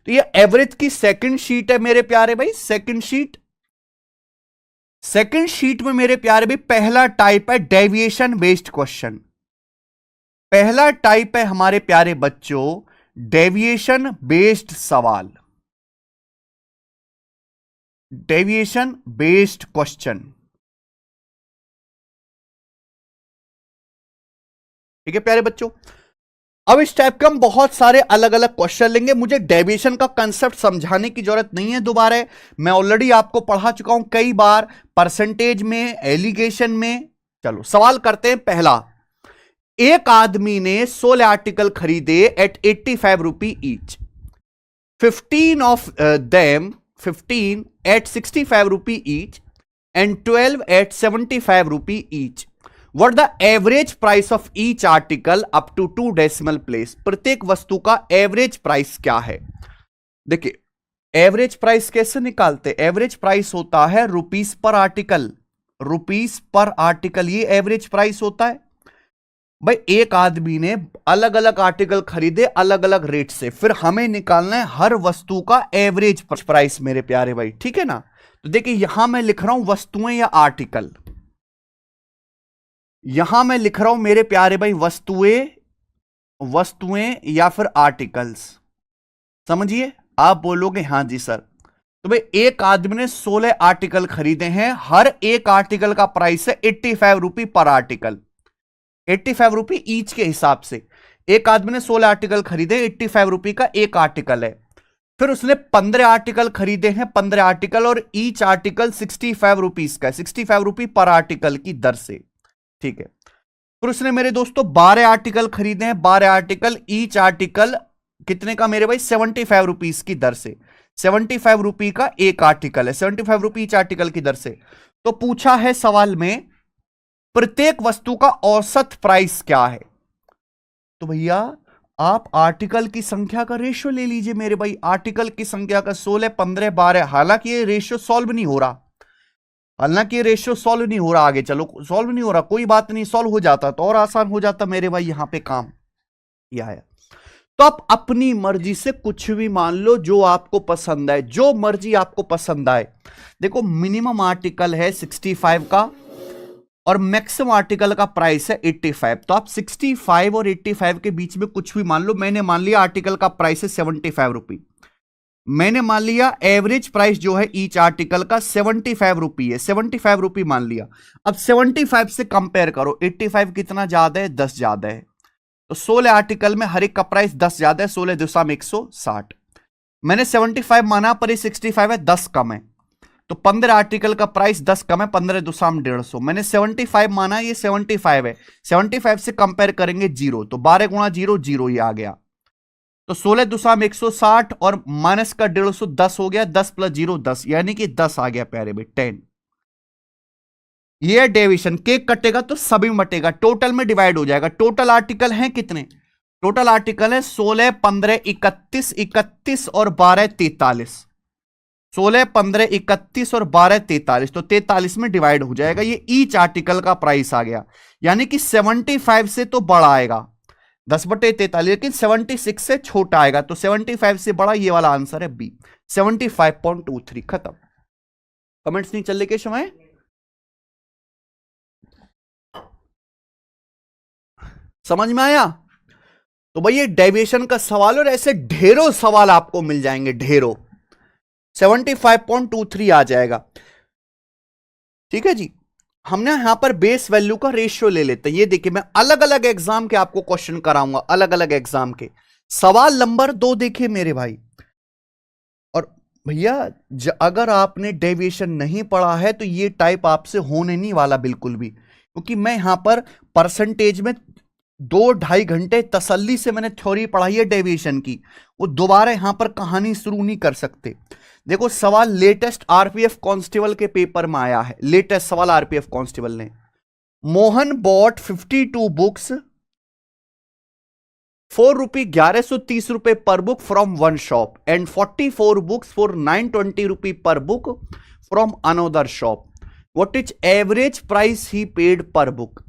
तो ये एवरेज की सेकंड शीट है मेरे प्यारे भाई, सेकंड शीट में मेरे प्यारे भाई पहला टाइप है डेविएशन बेस्ड क्वेश्चन। पहला टाइप है हमारे प्यारे बच्चों डेविएशन बेस्ड सवाल, डेविएशन बेस्ड क्वेश्चन। ठीक है प्यारे बच्चों, अब इस टाइप के हम बहुत सारे अलग अलग क्वेश्चन लेंगे। मुझे डेविएशन का कंसेप्ट समझाने की जरूरत नहीं है दोबारा, मैं ऑलरेडी आपको पढ़ा चुका हूं कई बार, परसेंटेज में, एलिगेशन में। चलो सवाल करते हैं पहला। एक आदमी ने 16 आर्टिकल खरीदे at 85 rupee each, 15 of them 15 at 65 rupee each and 12 at 75 rupee each. What the average price of each article up to 2 decimal place? प्रत्येक वस्तु का एवरेज प्राइस क्या है? देखिए एवरेज प्राइस कैसे निकालते? एवरेज प्राइस होता है रुपीस पर आर्टिकल, रुपीस पर आर्टिकल, ये एवरेज प्राइस होता है। भाई एक आदमी ने अलग अलग आर्टिकल खरीदे अलग अलग रेट से, फिर हमें निकालना है हर वस्तु का एवरेज प्राइस मेरे प्यारे भाई, ठीक है ना। तो देखिए यहां मैं लिख रहा हूं वस्तुएं या आर्टिकल, यहां मैं लिख रहा हूं मेरे प्यारे भाई वस्तुएं, वस्तुएं या फिर आर्टिकल्स, समझिए। आप बोलोगे हां जी सर। तो भाई एक आदमी ने 16 आर्टिकल खरीदे हैं, हर एक आर्टिकल का प्राइस है 85 रुपी पर आर्टिकल, 85 रुपी ईच के हिसाब से। एक आदमी ने 16 आर्टिकल खरीदे, 85 रुपी का एक आर्टिकल है। फिर उसने 15 आर्टिकल खरीदे हैं, 15 आर्टिकल, और ईच आर्टिकल 65 रुपीज का है, 65 रुपी पर आर्टिकल की दर से, ठीक है। फिर उसने मेरे दोस्तों 12 आर्टिकल खरीदे हैं, 12 आर्टिकल, ईच आर्टिकल कितने का मेरे भाई 75 रुपीज की दर से, 75 रुपी का एक आर्टिकल है, 75 रुपी ईच आर्टिकल की दर से। तो पूछा है सवाल में प्रत्येक वस्तु का औसत प्राइस क्या है। तो भैया आप आर्टिकल की संख्या का रेशियो ले लीजिए मेरे भाई, आर्टिकल की संख्या का 16, 15, 12। हालांकि ये रेशियो सॉल्व नहीं हो रहा, हालांकि ये रेशियो सॉल्व नहीं हो रहा, आगे चलो सॉल्व नहीं हो रहा, कोई बात नहीं, सॉल्व हो जाता तो और आसान हो जाता मेरे भाई यहां पे काम यह है। तो आप अपनी मर्जी से कुछ भी मान लो जो आपको पसंद आए, जो मर्जी आपको पसंद आए। देखो मिनिमम आर्टिकल है 65 का और मैक्सिमम आर्टिकल का प्राइस है 85, तो आप 65 और 85 के बीच में कुछ भी मान लो। मैंने मान लिया आर्टिकल का प्राइस है 75 रुपी, मैंने मान लिया एवरेज प्राइस जो है ईच आर्टिकल का 75 रुपी है, 75 रुपी मान लिया। अब 75 से कंपेयर करो, 85 कितना ज्यादा है, 10 ज्यादा है। तो 16 आर्टिकल में हर एक का प्राइस 10 ज्यादा है, 16 दुसा में 160। मैंने 75 माना पर ये 65 है, 10 कम है, तो 15 आर्टिकल का प्राइस 10 कम है, 15 दुसा में 150। मैंने 75 माना, ये 75 है, 75 से कंपेयर करेंगे 0, तो 12 गुणा 0 0 ये आ गया। तो 16 दुसा में 160 और माइनस का 150 10 हो गया, 10 प्लस 0 10, यानी कि 10 आ गया प्यारे भाई 10। ये डेविएशन, केक कटेगा तो सभी में बटेगा, टोटल में डिवाइड हो जाएगा। टोटल आर्टिकल हैं कितने? टोटल आर्टिकल है 16, 15, 31, 31 और 12 43, 16, 15, 31 और 12 43, तो 43 में डिवाइड हो जाएगा। ये ईच आर्टिकल का प्राइस आ गया, यानी कि 75 से तो बड़ा आएगा 10/43, लेकिन 76 से छोटा आएगा, तो 75 से बड़ा ये वाला आंसर है बी, 75.23। खत्म। कमेंट्स नहीं चल रहे के समय? समझ में आया? तो भाई ये डेविएशन का सवाल, और ऐसे ढेरों सवाल आपको मिल जाएंगे, ढेरों। 75.23 आ जाएगा, ठीक है जी। हमने यहां पर बेस वैल्यू का रेशियो ले लेते हैं। ये देखिए मैं अलग अलग एग्जाम के आपको क्वेश्चन कराऊंगा, अलग अलग एग्जाम के। सवाल नंबर 2 देखिए मेरे भाई, और भैया अगर आपने डेविएशन नहीं पढ़ा है तो ये टाइप आपसे होने नहीं वाला बिल्कुल भी, क्योंकि मैं यहां पर परसेंटेज में 2-2.5 घंटे तसल्ली से मैंने थ्योरी पढ़ाई है डेविएशन की, वो दोबारा यहां पर कहानी शुरू नहीं कर सकते। देखो सवाल लेटेस्ट आरपीएफ कांस्टेबल के पेपर में आया है, लेटेस्ट सवाल आरपीएफ कांस्टेबल ने। मोहन बॉट 52 बुक्स ₹4,1130 पर book from one shop and 44 books for 920 रुपी पर book from another shop. What is average price he paid पर बुक?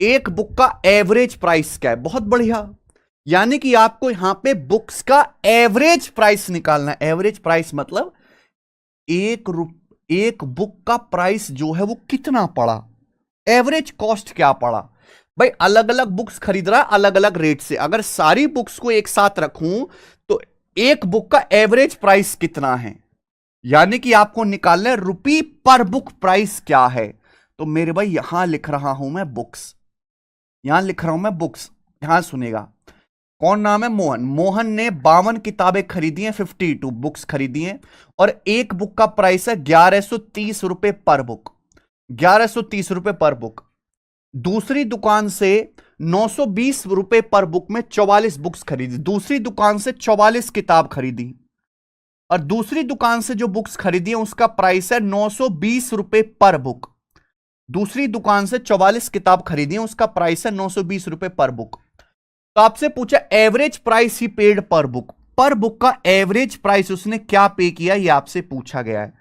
एक बुक का एवरेज प्राइस क्या है? बहुत बढ़िया, यानी कि आपको यहां पे बुक्स का एवरेज प्राइस निकालना है। एवरेज प्राइस मतलब एक बुक का प्राइस जो है वो कितना पड़ा, एवरेज कॉस्ट क्या पड़ा। भाई अलग अलग बुक्स खरीद रहा है अलग अलग रेट से, अगर सारी बुक्स को एक साथ रखूं तो एक बुक का एवरेज प्राइस कितना है, यानी कि आपको निकालना है रुपी पर बुक प्राइस क्या है। तो मेरे भाई यहां लिख रहा हूं मैं बुक्स, यहां लिख रहा हूं मैं बुक्स, यहां सुनेगा। कौन नाम है? मोहन। मोहन ने 52 किताबें खरीदी हैं, 52 बुक्स खरीदी हैं, और एक बुक का प्राइस है 1130 रुपए पर बुक, 1130 रुपए पर बुक। दूसरी दुकान से 920 रुपए पर बुक में 44 बुक्स खरीदी, दूसरी दुकान से 44 किताब खरीदी, और दूसरी दुकान से जो बुक्स खरीदी है उसका प्राइस है 920 रुपए पर बुक। दूसरी दुकान से 44 किताब खरीदी है, उसका प्राइस है 920 रुपए पर बुक। तो आपसे पूछा एवरेज प्राइस ही पेड पर बुक, पर बुक का एवरेज प्राइस उसने क्या पे किया ये आपसे पूछा गया है।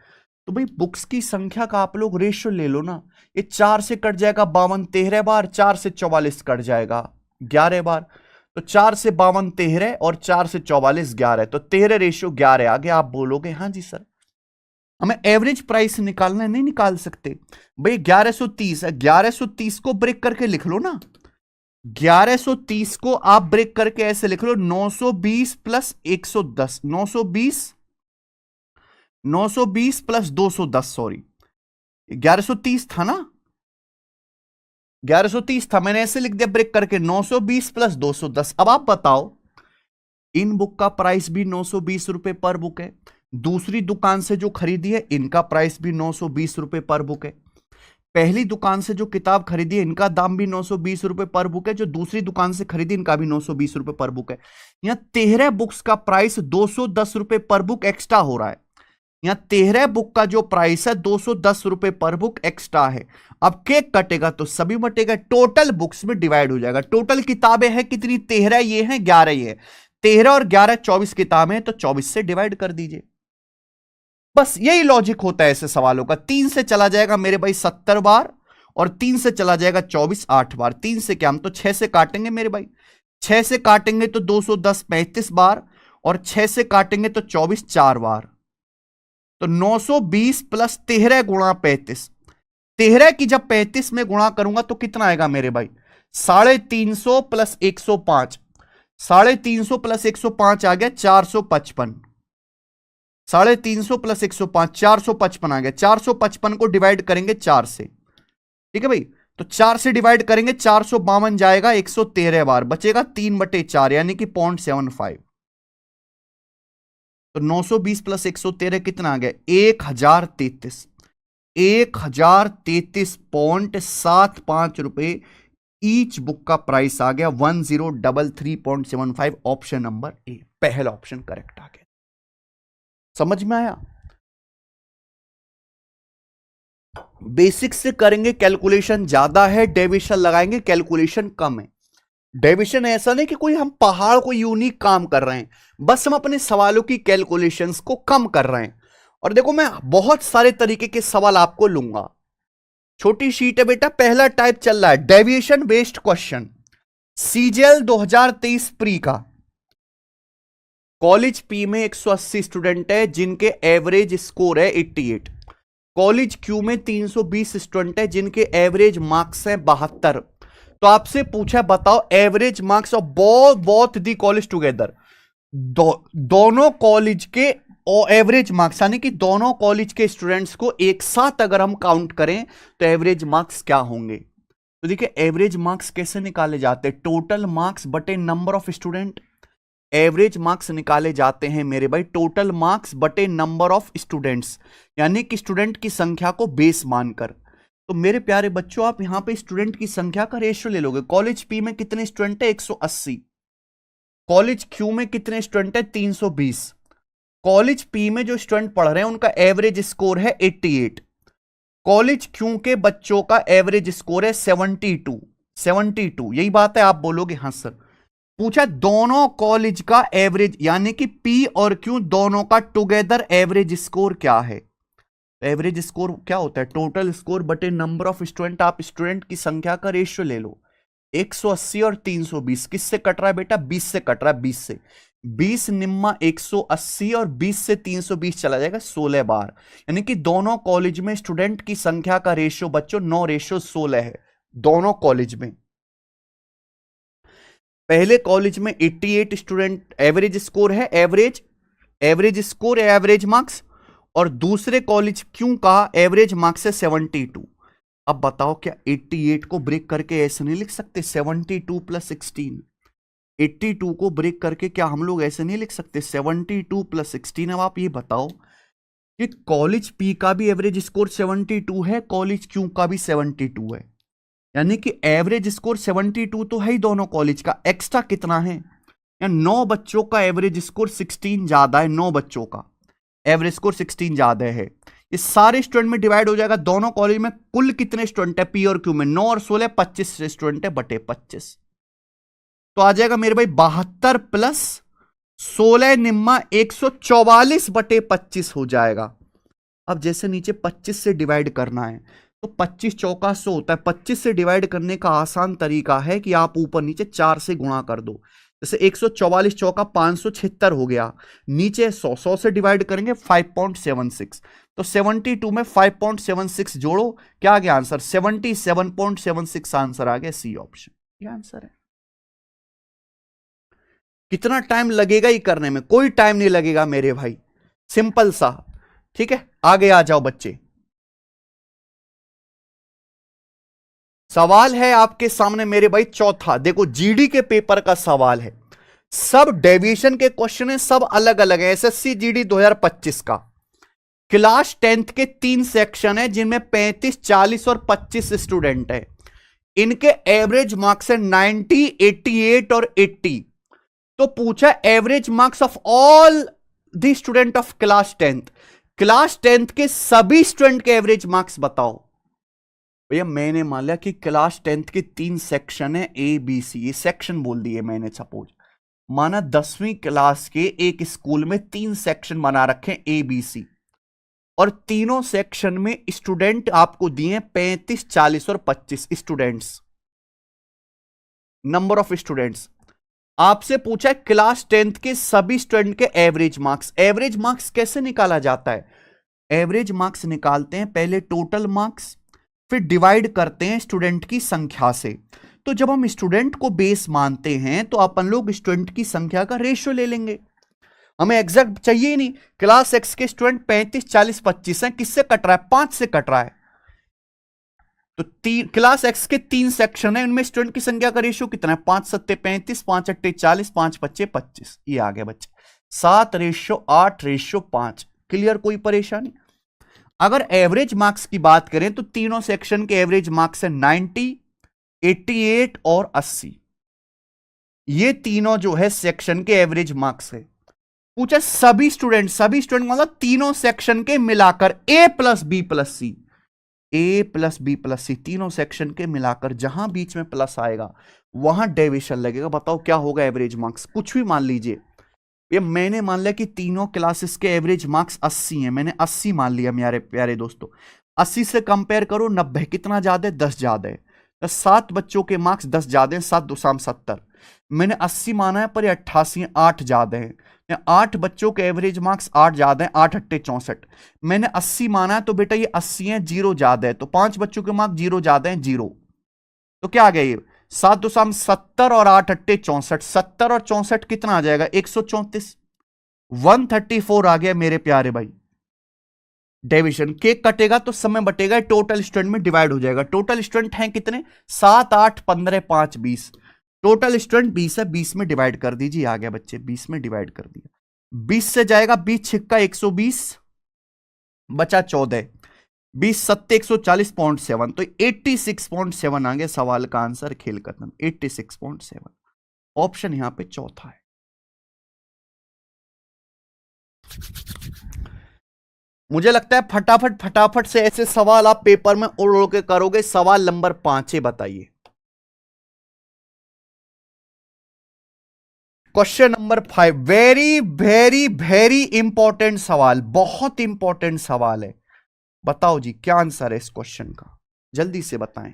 तो भाई बुक्स की संख्या का आप लोग रेशियो ले लो ना, ये 4 से कट जाएगा 52 13 बार, 4 से 44 कट जाएगा 11 बार, तो 4 से 52 13 और 4 से 44 11, तो 13:11 आ गया। आप बोलोगे हाँ जी सर हमें एवरेज प्राइस निकालना है, नहीं निकाल सकते भाई। 1130 है, 1130 को ब्रेक करके लिख लो ना, 1130 को आप ब्रेक करके ऐसे लिख लो 920 प्लस 110, 920 प्लस 210, सॉरी 1130 था ना, 1130 था, मैंने ऐसे लिख दिया ब्रेक करके 920 प्लस 210। अब आप बताओ इन बुक का प्राइस भी 920 रुपए पर बुक है, दूसरी दुकान से जो खरीदी है इनका प्राइस भी 920 रुपए पर बुक है, पहली दुकान से जो किताब खरीदी है इनका दाम भी 920 रुपए पर बुक है, जो दूसरी दुकान से खरीदी इनका भी 920 रुपए पर बुक है। यहां 13 बुक्स का प्राइस 210 रुपए पर बुक एक्स्ट्रा हो रहा है, यहां 13 बुक का जो प्राइस है 210 रुपए पर बुक एक्स्ट्रा है। अब केक कटेगा तो सभी बटेगा, टोटल बुक्स में डिवाइड हो जाएगा। टोटल किताबें हैं कितनी? 13 ये हैं, 11 ये है, 13 और 11 24 किताबें हैं, तो 24 से डिवाइड कर दीजिए। बस यही लॉजिक होता है ऐसे सवालों का। 3 से चला जाएगा मेरे भाई 70 बार, और 3 से चला जाएगा 24 8 बार, 3 से क्या हम तो 6 से काटेंगे मेरे भाई, 6 से काटेंगे तो 210 35 बार, और 6 से काटेंगे तो 24 4 बार, तो 920 प्लस 13 गुणा 35, 13 की जब 35 में गुणा करूंगा तो कितना आएगा मेरे भाई? 350 प्लस 105, 350 प्लस 105 आ गया 455, 350 प्लस 105 455 आ गया। 455 को डिवाइड करेंगे 4 से, ठीक है भाई, तो 4 से डिवाइड करेंगे 452 जाएगा 113 बार, बचेगा 3/4 यानी कि 0.75। तो 920 प्लस 113 कितना आ गया? 1033, 1033.75 रुपए ईच बुक का प्राइस आ गया, 1033.75। ऑप्शन नंबर ए, पहला ऑप्शन करेक्ट आ गया। समझ में आया? बेसिक से करेंगे कैलकुलेशन ज्यादा है, डेविएशन लगाएंगे कैलकुलेशन कम है। डेविएशन ऐसा नहीं कि कोई हम पहाड़ को यूनिक काम कर रहे हैं, बस हम अपने सवालों की कैलकुलेशंस को कम कर रहे हैं। और देखो मैं बहुत सारे तरीके के सवाल आपको लूंगा, छोटी शीट है बेटा, पहला टाइप चल रहा है deviation based question, CGL 2023 pre का। कॉलेज पी में 180 स्टूडेंट है जिनके एवरेज स्कोर है 88, कॉलेज क्यू में 320 स्टूडेंट है जिनके एवरेज मार्क्स हैं 72। तो आपसे पूछा बताओ average marks of both the college together, दोनों कॉलेज के एवरेज मार्क्स, यानी कि दोनों कॉलेज के स्टूडेंट्स को एक साथ अगर हम काउंट करें तो एवरेज मार्क्स क्या होंगे। तो देखिए एवरेज मार्क्स कैसे निकाले जाते हैं, टोटल मार्क्स बटे number of student. Average marks निकाले जाते हैं मेरे भाई टोटल मार्क्स बटे नंबर ऑफ स्टूडेंट्स, यानी कि स्टूडेंट की संख्या को बेस मानकर। तो मेरे प्यारे बच्चों आप यहां पे स्टूडेंट की संख्या का रेशियो ले लोगे। कॉलेज पी में कितने स्टूडेंट है? 180। कॉलेज क्यू में कितने स्टूडेंट है? 320। कॉलेज पी में जो स्टूडेंट पढ़ रहे हैं उनका एवरेज स्कोर है 88। कॉलेज क्यू के बच्चों का एवरेज स्कोर है 72। यही बात है? आप बोलोगे हाँ सर। पूछा दोनों कॉलेज का एवरेज, यानी कि पी और क्यू दोनों का टुगेदर एवरेज स्कोर क्या है। एवरेज स्कोर क्या होता है? टोटल स्कोर बटे नंबर ऑफ स्टूडेंट। आप स्टूडेंट की संख्या का रेशियो ले लो, 180 और 320 किससे कट रहा है बेटा? 20 से कट रहा है, 20 से। 20 निम्मा 180 और 20 से 320 चला जाएगा 16 बार। यानी कि दोनों कॉलेज में स्टूडेंट की संख्या का रेशियो बच्चों 9:16 है दोनों कॉलेज में। पहले कॉलेज में 88 स्टूडेंट एवरेज स्कोर है, एवरेज स्कोर है, एवरेज मार्क्स, और दूसरे कॉलेज क्यों का एवरेज मार्क्स है 72। अब बताओ क्या 88 को ब्रेक करके ऐसे नहीं लिख सकते 72 + 16? 82 को ब्रेक करके क्या हम लोग ऐसे नहीं लिख सकते 72 + 16? अब आप ये बताओ कि कॉलेज पी का भी एवरेज स्कोर 72 है, कॉलेज क्यू का भी 72 है, यानी कि एवरेज स्कोर 72 तो है ही दोनों कॉलेज का। एक्स्ट्रा कितना है? या 9 बच्चों का एवरेज स्कोर 16 ज्यादा है, 9 बच्चों का एवरेज स्कोर 16 ज्यादा है। इस सारे स्टूडेंट में डिवाइड हो जाएगा दोनों कॉलेज में कुल कितने स्टूडेंट है पी और क्यू में, 9 और 16 25 स्टूडेंट है बटे 25। तो आ जाएगा मेरे भाई 72 + 16 निम्मा 144 बटे 25 हो जाएगा। अब जैसे नीचे 25 से डिवाइड करना है तो 25 चौका 100 होता है। 25 से डिवाइड करने का आसान तरीका है कि आप ऊपर नीचे 4 से गुणा कर दो। जैसे 144 चौका 576 हो गया, नीचे 100 से डिवाइड करेंगे 5.76, तो 72 में 5.76 जोड़ो, क्या आ गया आंसर? 77.76 आंसर आ गया, सी ऑप्शन ये आंसर है। कितना टाइम लगेगा ही करने में? कोई टाइम नहीं लगेगा मेरे भाई, सिंपल सा। ठीक है, आगे आ जाओ बच्चे। सवाल है आपके सामने मेरे भाई चौथा, देखो जीडी के पेपर का सवाल है, सब डेविएशन के क्वेश्चन है, सब अलग अलग है। एसएससी जीडी 2025 का क्लास 10th के 3 सेक्शन है जिनमें 35, 40 और 25 स्टूडेंट है। इनके एवरेज मार्क्स है 90, 88 और 80। तो पूछा average marks of all the student of class 10th, class 10th के सभी स्टूडेंट के एवरेज मार्क्स बताओ। भैया मैंने मान लिया कि क्लास 10th के 3 सेक्शन है ए बी सी, ये सेक्शन बोल दिए मैंने, सपोज माना 10वीं क्लास के एक स्कूल में 3 सेक्शन बना रखे ए बी सी, और तीनों सेक्शन में स्टूडेंट आपको दिए 35, 40 और 25 स्टूडेंट्स, नंबर ऑफ स्टूडेंट्स। आपसे पूछा है क्लास 10th के सभी स्टूडेंट के एवरेज मार्क्स। एवरेज मार्क्स कैसे निकाला जाता है? एवरेज मार्क्स निकालते हैं पहले टोटल मार्क्स, फिर डिवाइड करते हैं स्टूडेंट की संख्या से। तो जब हम स्टूडेंट को बेस मानते हैं तो अपन लोग स्टूडेंट की संख्या का रेशियो ले लेंगे, हमें एग्जैक्ट चाहिए ही नहीं। क्लास एक्स के स्टूडेंट 35, 40, 25 हैं, किससे कट रहा है? 5 से कट रहा है। तो क्लास एक्स के 3 सेक्शन है, उनमें स्टूडेंट की संख्या का रेशियो कितना है? 5 7 35, 5 8 40, 5 5 25। ये आ गया बच्चे 7:8:5। क्लियर? कोई परेशानी? अगर एवरेज मार्क्स की बात करें तो तीनों सेक्शन के एवरेज मार्क्स है 90, 88 और 80। ये तीनों जो है सेक्शन के एवरेज मार्क्स है। पूछा सभी स्टूडेंट मतलब तीनों सेक्शन के मिलाकर ए प्लस बी प्लस सी, ए प्लस बी प्लस सी, तीनों सेक्शन के मिलाकर जहां बीच में प्लस आएगा वहां डेविएशन लगेगा। बताओ क्या होगा एवरेज मार्क्स? कुछ भी मान लीजिए। ये मैंने मान लिया कि तीनों क्लासेस के एवरेज मार्क्स 80 हैं, मैंने 80 मान लिया मेरे प्यारे दोस्तों। 80 से कंपेयर करो 90, कितना ज्यादा है? 10 ज्यादा है। तो 7 बच्चों के मार्क्स 10 ज्यादा है, 7 2 70। मैंने 80 माना है पर 88 8 ज्यादा है। 8 बच्चों के एवरेज मार्क्स 8 ज्यादा है, 8 8 64। मैंने 80 माना है तो बेटा ये 80 है, 0 ज्यादा है, तो 5 बच्चों के मार्क्स 0 ज्यादा है, 0। तो क्या आ गया ये? 7 2 70 और 8 8 64। 70 और 64 कितना आ जाएगा? 134। 134 आ गया मेरे प्यारे भाई। डेविएशन केक कटेगा तो समय बटेगा, टोटल स्टूडेंट में डिवाइड हो जाएगा। टोटल स्टूडेंट हैं कितने? 7 8 15 5 20। टोटल स्टूडेंट 20 है, 20 में डिवाइड कर दीजिए। आ गया बच्चे 20 में डिवाइड कर दिया, 20 से जाएगा 20 छिक्का 120, बचा 14, 20 7 140.7, तो 86.7 आ गया सवाल का आंसर। खेल खत्म, 86.7 ऑप्शन यहां पे चौथा है। मुझे लगता है फटाफट से ऐसे सवाल आप पेपर में उड़ उड़ के करोगे। सवाल नंबर 5 है, बताइए question number 5। Very very very important सवाल, बहुत इंपॉर्टेंट सवाल है। बताओ जी क्या आंसर है इस क्वेश्चन का, जल्दी से बताएं।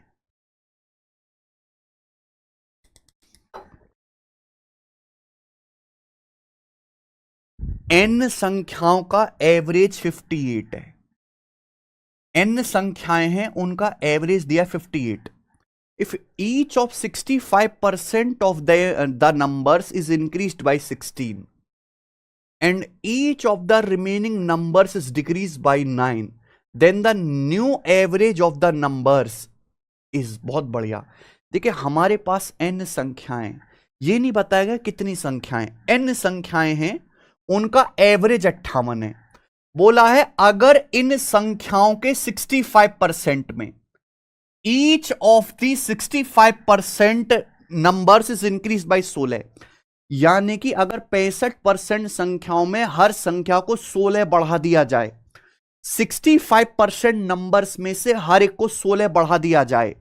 n संख्याओं का एवरेज 58 है। n संख्याएं हैं, उनका एवरेज दिया 58। If each of 65% of the numbers is increased by 16 and each of the remaining numbers is decreased by 9, then the new average of the numbers is। बहुत बढ़िया। देखिए हमारे पास n संख्याएं, ये नहीं बताएगा कितनी संख्याएं, n संख्याएं हैं, उनका एवरेज 58 है। बोला है अगर इन संख्याओं के 65% में each of the 65% numbers is increase by 16, यानी कि अगर 65% संख्याओं में हर संख्या को 16 बढ़ा दिया जाए, 65% नंबर्स में से हर एक को 16 बढ़ा दिया जाए,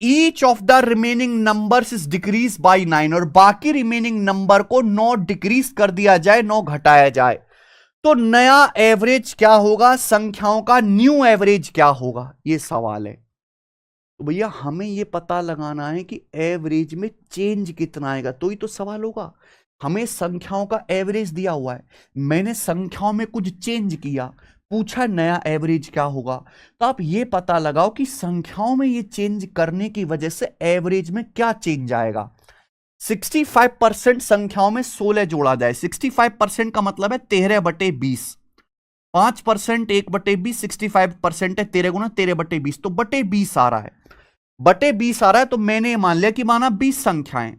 each of the remaining numbers is decrease by 9, और बाकी रिमेनिंग नंबर को 9 डिक्रीज कर दिया जाए, 9 घटाया जाए, तो नया एवरेज क्या होगा, संख्याओं का न्यू एवरेज क्या होगा, यह सवाल है। तो भैया हमें यह पता लगाना है कि एवरेज में चेंज कितना आएगा, तो ही तो सवाल होगा। हमें संख्याओं का एवरेज दिया हुआ है, मैंने संख्याओं में कुछ चेंज किया, पूछा नया एवरेज क्या होगा, तो आप ये पता लगाओ कि संख्याओं में ये चेंज करने की वजह से एवरेज में क्या चेंज आएगा। 65% संख्याओं में 16 जोड़ा जाए, 65% का मतलब है 13/20, 5% 1/20, 65% है 13 गुना 13/20, तो बटे 20 आ रहा है, बटे 20 आ रहा है। तो मैंने मान लिया कि माना 20 संख्याएं,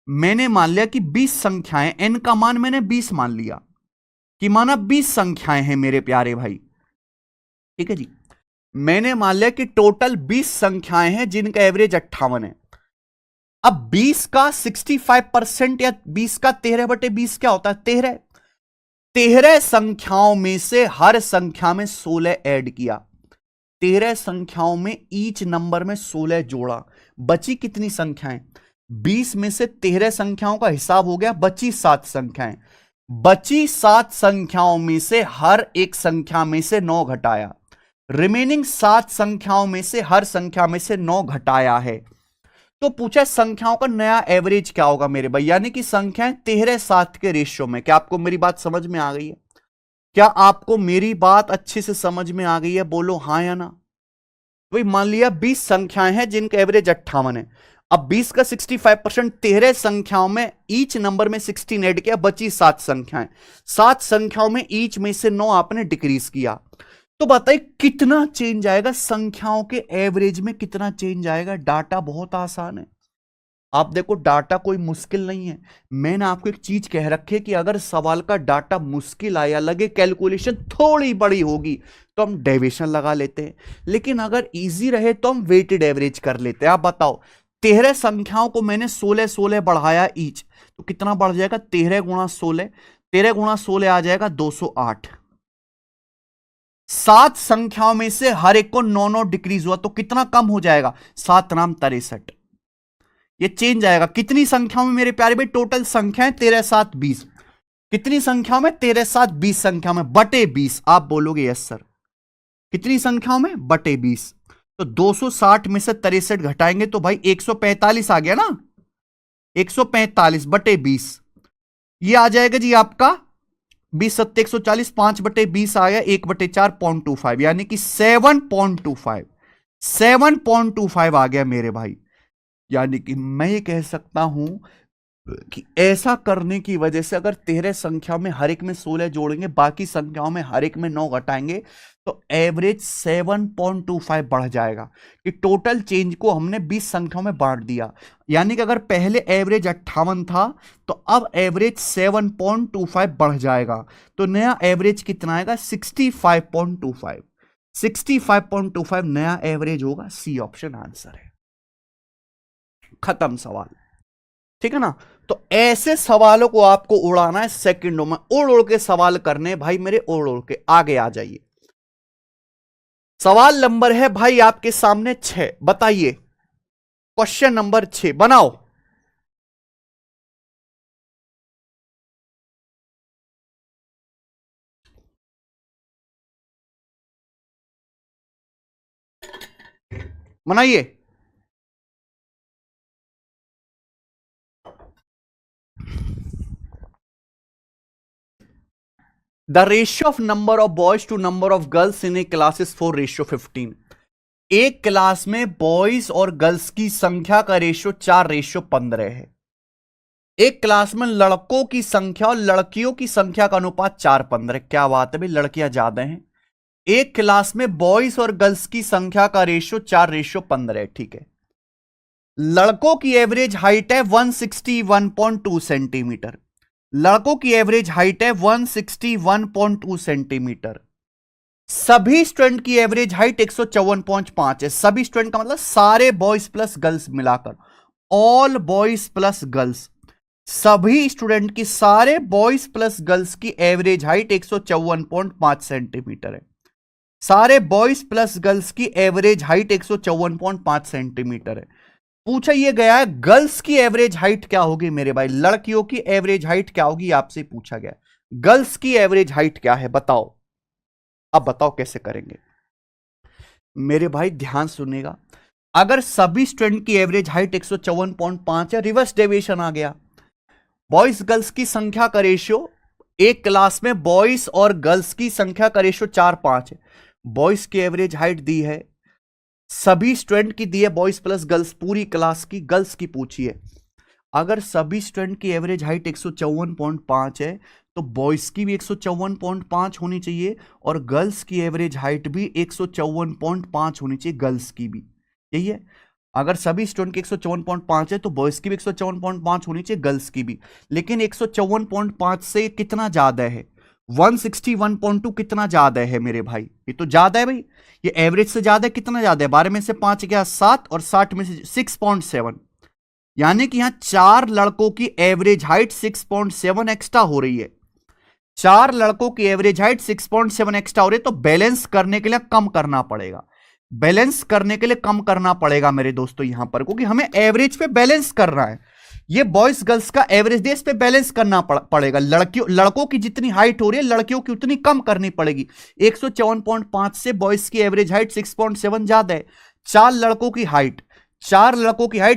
मैंने मान लिया कि 20 संख्याएं, n का मान मैंने 20 मान लिया कि माना 20 संख्याएं हैं मेरे प्यारे भाई, ठीक है जी। मैंने मान लिया कि टोटल 20 संख्याएं हैं जिनका एवरेज 58 है। अब 20 का 65% या 20 का 13/20 क्या होता है, 13। 13 संख्याओं में से हर संख्या में 16 ऐड किया, 13 संख्याओं में ईच नंबर में 16 जोड़ा, बची कितनी संख्याएं, 20 में से 13 संख्याओं का हिसाब हो गया, बची 7 संख्याएं, बची 7 संख्याओं में से हर एक संख्या में से 9 घटाया, रिमेनिंग 7 संख्याओं में से हर संख्या में से 9 घटाया है। तो पूछा संख्याओं का नया एवरेज क्या होगा मेरे भाई, यानी कि संख्याएं 13:7 के रेशियो में। क्या आपको मेरी बात समझ में आ गई है, क्या आपको मेरी बात अच्छे से समझ में आ गई है, बोलो हां या ना। भाई मान लिया 20 संख्याएं हैं जिनका एवरेज 58 है, अब 20 का 65%, 13 संख्याओं में ईच नंबर में 16 ऐड किया, बची 7 संख्याएं, 7 संख्याओं में ईच में से 9 आपने डिक्रीज किया, तो बताइए कितना चेंज आएगा, संख्याओं के एवरेज में कितना चेंज आएगा। डाटा बहुत आसान है, आप देखो डाटा कोई मुश्किल नहीं है। मैंने आपको एक चीज कह रखी है कि अगर सवाल का डाटा मुश्किल आया, लगे कैलकुलेशन थोड़ी बड़ी होगी, तो हम डेविएशन लगा लेते हैं, लेकिन अगर इजी रहे तो हम वेटेड एवरेज कर लेते हैं। आप बताओ 13 संख्याओं को मैंने 16 बढ़ाया ईच, तो कितना बढ़ जाएगा, 13 गुणा 16, 13 गुणा 16 आ जाएगा 208। 7 संख्याओं में से हर एक को 9 डिक्रीज हुआ, तो कितना कम हो जाएगा, 7 नाम 63। ये चेंज आएगा कितनी संख्याओं में मेरे प्यारे भाई, टोटल संख्याएं 13:7 20, कितनी संख्याओं में, 13:7 20 संख्या में, बटे 20। आप बोलोगे यस सर, कितनी संख्याओं में, बटे 20। तो 260 में से 63 घटाएंगे तो भाई 145 आ गया ना, 145 बटे 20, ये आ जाएगा जी आपका 20 7 140, 5/20 आ गया, 1/4 0.25, यानी कि 7.25, 7.25 आ गया मेरे भाई। यानी कि मैं ये कह सकता हूं कि ऐसा करने की वजह से अगर 13 संख्या में हर एक में 16 जोड़ेंगे, बाकी संख्याओं में हर एक में 9 घटाएंगे, तो एवरेज 7.25 बढ़ जाएगा, कि टोटल चेंज को हमने 20 संख्याओं में बांट दिया। यानी कि अगर पहले एवरेज 58 था, तो अब एवरेज 7.25 बढ़ जाएगा, तो नया एवरेज कितना आएगा, 65.25, 65.25 नया एवरेज होगा। सी ऑप्शन आंसर है, खत्म सवाल, ठीक है ना। तो ऐसे सवालों को आपको उड़ाना है सेकंडों में, उड़ उड़ के सवाल करने भाई मेरे, उड़ उड़ के आगे आ जाइए। सवाल नंबर है भाई आपके सामने 6, बताइए क्वेश्चन नंबर 6 बनाओ। बनाइए। The ratio of number of boys to number of girls in a class is 4:15। एक क्लास में बॉयज और गर्ल्स की संख्या का रेशियो 4:15 है। एक क्लास में लड़कों की संख्या और लड़कियों की संख्या का अनुपात 4:15। क्या बात है भाई, लड़कियां ज्यादा हैं। एक क्लास में बॉयज और गर्ल्स की संख्या का रेशियो 4:15 है। ठीक है, लड़कों की एवरेज हाइट है 161.2 सेंटीमीटर। लड़कों की एवरेज हाइट है 161.2 सेंटीमीटर। सभी स्टूडेंट की एवरेज हाइट 154.5 है। सभी स्टूडेंट का मतलब सारे बॉयज प्लस गर्ल्स मिलाकर, ऑल बॉयज प्लस गर्ल्स। सभी स्टूडेंट की, सारे बॉयज प्लस गर्ल्स की एवरेज हाइट 154.5 सेंटीमीटर है। सारे बॉयज प्लस गर्ल्स की एवरेज हाइट 154.5 सेंटीमीटर है। पूछा यह गया है गर्ल्स की एवरेज हाइट क्या होगी मेरे भाई, लड़कियों की एवरेज हाइट क्या होगी, आपसे पूछा गया गर्ल्स की एवरेज हाइट क्या है, बताओ। अब बताओ कैसे करेंगे मेरे भाई, ध्यान सुनिएगा। अगर सभी स्टूडेंट की एवरेज हाइट 154.5 है, रिवर्स डेविएशन आ गया। बॉयज गर्ल्स की संख्या का रेशियो, एक क्लास में बॉयज और गर्ल्स की संख्या का रेशियो 4:5 है। बॉयज की एवरेज हाइट दी है, सभी स्टूडेंट की दी है बॉयज प्लस गर्ल्स, पूरी क्लास की, गर्ल्स की पूछी है। अगर सभी स्टूडेंट की एवरेज हाइट 154.5 है तो बॉयज की भी 154.5 होनी चाहिए और गर्ल्स की एवरेज हाइट भी 154.5 होनी चाहिए, गर्ल्स की भी। यही है, अगर सभी स्टूडेंट की 154.5 है तो बॉयज की भी 154.5 होनी चाहिए, गर्ल्स की भी। लेकिन 154.5 से कितना ज्यादा है, 161.2 कितना ज्यादा है मेरे भाई, ये तो ज्यादा है भाई। ये एवरेज से ज्यादा है, कितना ज्यादा है, 12 में से 5 गया 7 और 60 में से 6.7, यानी कि यहां 4 लड़कों की एवरेज हाइट 6.7 एक्स्ट्रा हो रही है। 4 लड़कों की एवरेज हाइट 6.7 एक्स्ट्रा हो रही है, तो बैलेंस करने के लिए कम करना पड़ेगा। बैलेंस करने के लिए कम करना पड़ेगा मेरे दोस्तों यहां पर, क्योंकि हमें एवरेज पे बैलेंस करना है। ये बॉयज गर्ल्स का एवरेज दे, इस पे बैलेंस करना पड़ेगा। लड़कों की जितनी हाइट हो रही है लड़कियों की उतनी कम करनी पड़ेगी। 154.5 से बॉयज की एवरेज हाइट 6.7 ज्यादा है। 4 लड़कों की हाइट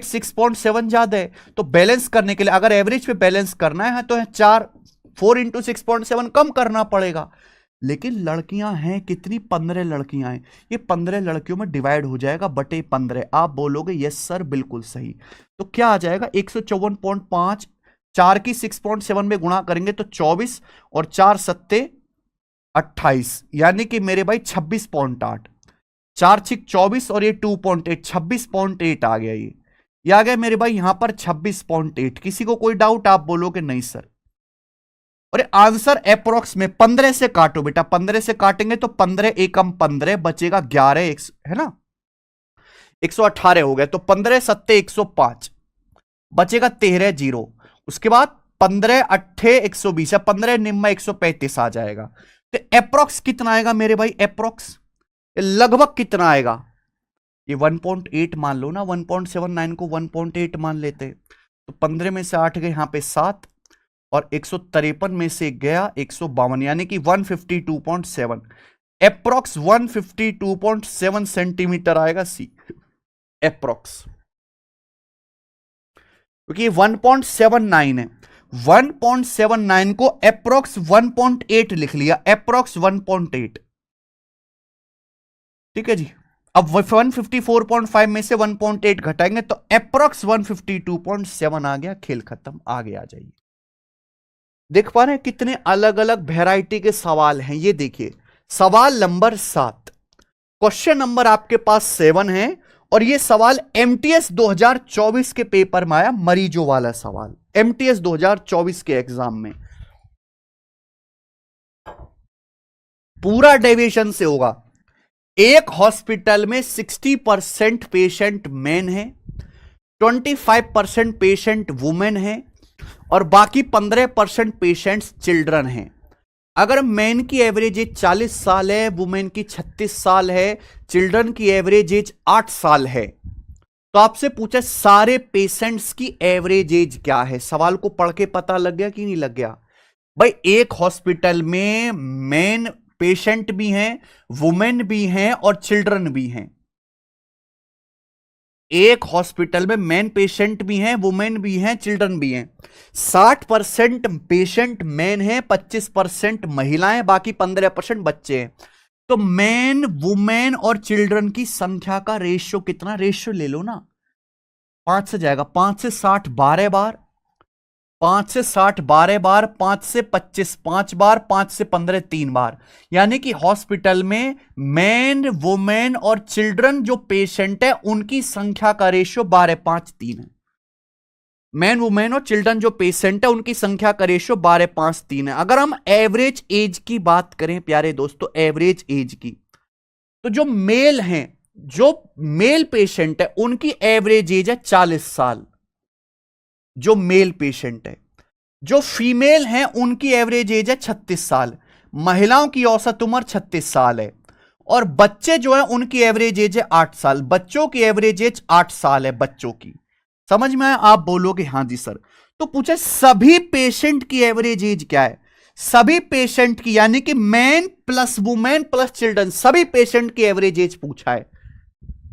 6.7 ज्यादा है, तो बैलेंस करने के लिए अगर एवरेज पे बैलेंस करना है तो 4 इंटू 6.7 कम करना पड़ेगा। लेकिन लड़कियां हैं कितनी, 15 लड़कियां हैं, ये 15 लड़कियों में डिवाइड हो जाएगा बटे 15। आप बोलोगे यस सर बिल्कुल सही। तो क्या आ जाएगा 154.5, 4 की 6.7 में गुणा करेंगे तो 24 और 4 सत्ते 28, यानी कि मेरे भाई 26.8। 4 6 24 और ये 2.8, 26.8 आ गया। ये आ गया मेरे भाई यहां पर 26.8। किसी को कोई डाउट, आप बोलोगे नहीं सर। और आंसर अप्रोक्स में 15 से काटो बेटा, 15 से काटेंगे तो 15 एकम 15 बचेगा 11, है ना, 118 हो गया। तो 15 सत्ते 105 बचेगा 13 जीरो। उसके बाद 15 अट्ठे 120 है, 15 निम्मा 135 आ जाएगा। तो अप्रोक्स कितना आएगा मेरे भाई, अप्रोक्स लगभग कितना आएगा, ये 1.8 मान लो ना, 1.79 को 1.8 मान लेते। तो 15 में से 8 गए यहां पे 7 और 153 में से गया 152, यानी कि 152.7, अप्रोक्स 152.7 सेंटीमीटर आएगा सी अप्रोक्स, क्योंकि ये 1.79 है। 1.79 को अप्रोक्स 1.8 लिख लिया, अप्रोक्स 1.8। ठीक है जी। अब 154.5 में से 1.8 घटाएंगे तो अप्रोक्स 152.7 आ गया, खेल खत्म, आगे आ जाइए। देख पा रहे हैं कितने अलग अलग वैरायटी के सवाल हैं। ये देखिए सवाल नंबर 7, क्वेश्चन नंबर आपके पास 7 है और ये सवाल एमटीएस 2024 के पेपर में आया, मरीजों वाला सवाल, एमटीएस 2024 के एग्जाम में। पूरा डेविएशन से होगा। एक हॉस्पिटल में 60% पेशेंट मेन है, 25% पेशेंट वुमेन है और बाकी 15% पेशेंट्स चिल्ड्रन हैं। अगर मेन की एवरेज एज 40 साल है, वुमेन की 36 साल है, चिल्ड्रन की एवरेज एज 8 साल है, तो आपसे पूछा सारे पेशेंट्स की एवरेज एज क्या है। सवाल को पढ़ के पता लग गया कि नहीं लग गया भाई। एक हॉस्पिटल में मेन पेशेंट भी हैं, वुमेन भी हैं और चिल्ड्रन भी हैं। एक हॉस्पिटल में मैन पेशेंट भी हैं, वुमेन भी हैं, चिल्ड्रन भी हैं। 60% पेशेंट मैन हैं, 25% महिलाएं, बाकी 15% बच्चे हैं। तो मैन, वुमेन और चिल्ड्रन की संख्या का रेशियो कितना, रेशियो ले लो ना, 5 से जाएगा, 5 से 60 12 बार, 5 से 60 12 बार, 5 से 25 5 बार, 5 से 15 3 बार। यानी कि हॉस्पिटल में मैन, वुमेन और चिल्ड्रन जो पेशेंट है उनकी संख्या का रेशियो 12 5 3 है। मैन, वुमेन और चिल्ड्रन जो पेशेंट है उनकी संख्या का रेशियो 12 5 3 है। अगर हम एवरेज एज की बात करें प्यारे दोस्तों, एवरेज एज की, तो जो मेल हैं, जो मेल पेशेंट है उनकी एवरेज एज है 40 साल, जो मेल पेशेंट है। जो फीमेल हैं उनकी एवरेज एज है 36 साल, महिलाओं की औसत उम्र 36 साल है। और बच्चे जो है उनकी एवरेज एज है 8 साल, बच्चों की एवरेज एज 8 साल है बच्चों की। समझ में आया? आप बोलोगे हां जी सर। तो पूछे सभी पेशेंट की एवरेज एज क्या है, सभी पेशेंट की, यानी कि man plus women plus children, सभी पेशेंट की एवरेज एज पूछा है।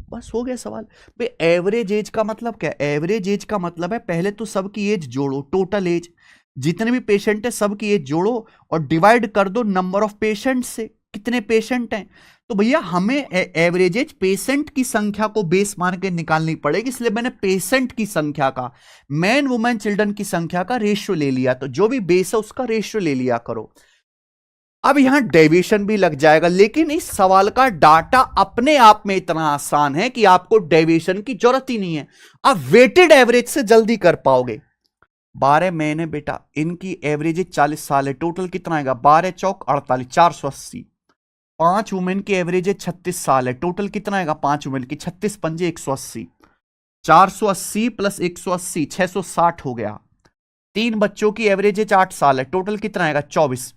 बस हो गया सवाल। भाई एवरेज एज का मतलब क्या है? एवरेज एज का मतलब है पहले तो सबकी एज जोड़ो, टोटल एज, जितने भी पेशेंट है सबकी एज जोड़ो और डिवाइड कर दो नंबर ऑफ पेशेंट से, कितने पेशेंट हैं। तो भैया हमें एवरेज एज पेशेंट की संख्या को बेस मान के निकालनी पड़ेगी, इसलिए मैंने पेशेंट की संख्या का, मैन वुमेन चिल्ड्रन की संख्या का रेशियो ले लिया। तो जो भी बेस है उसका रेशियो ले लिया करो। अब यहां डेविएशन भी लग जाएगा, लेकिन इस सवाल का डाटा अपने आप में इतना आसान है कि आपको डेविएशन की जरूरत ही नहीं है, आप वेटेड एवरेज से जल्दी कर पाओगे। 12 महीने बेटा, इनकी एवरेज 40 साल है, टोटल कितना आएगा, 12 चौक 48, 480। 5 वुमेन की एवरेज 36 साल है, टोटल कितना आएगा 5 वुमेन की, 36 पंजे 180, 480 प्लस 180 660 हो गया। 3 बच्चों की एवरेज 8 साल है, टोटल कितना आएगा 24,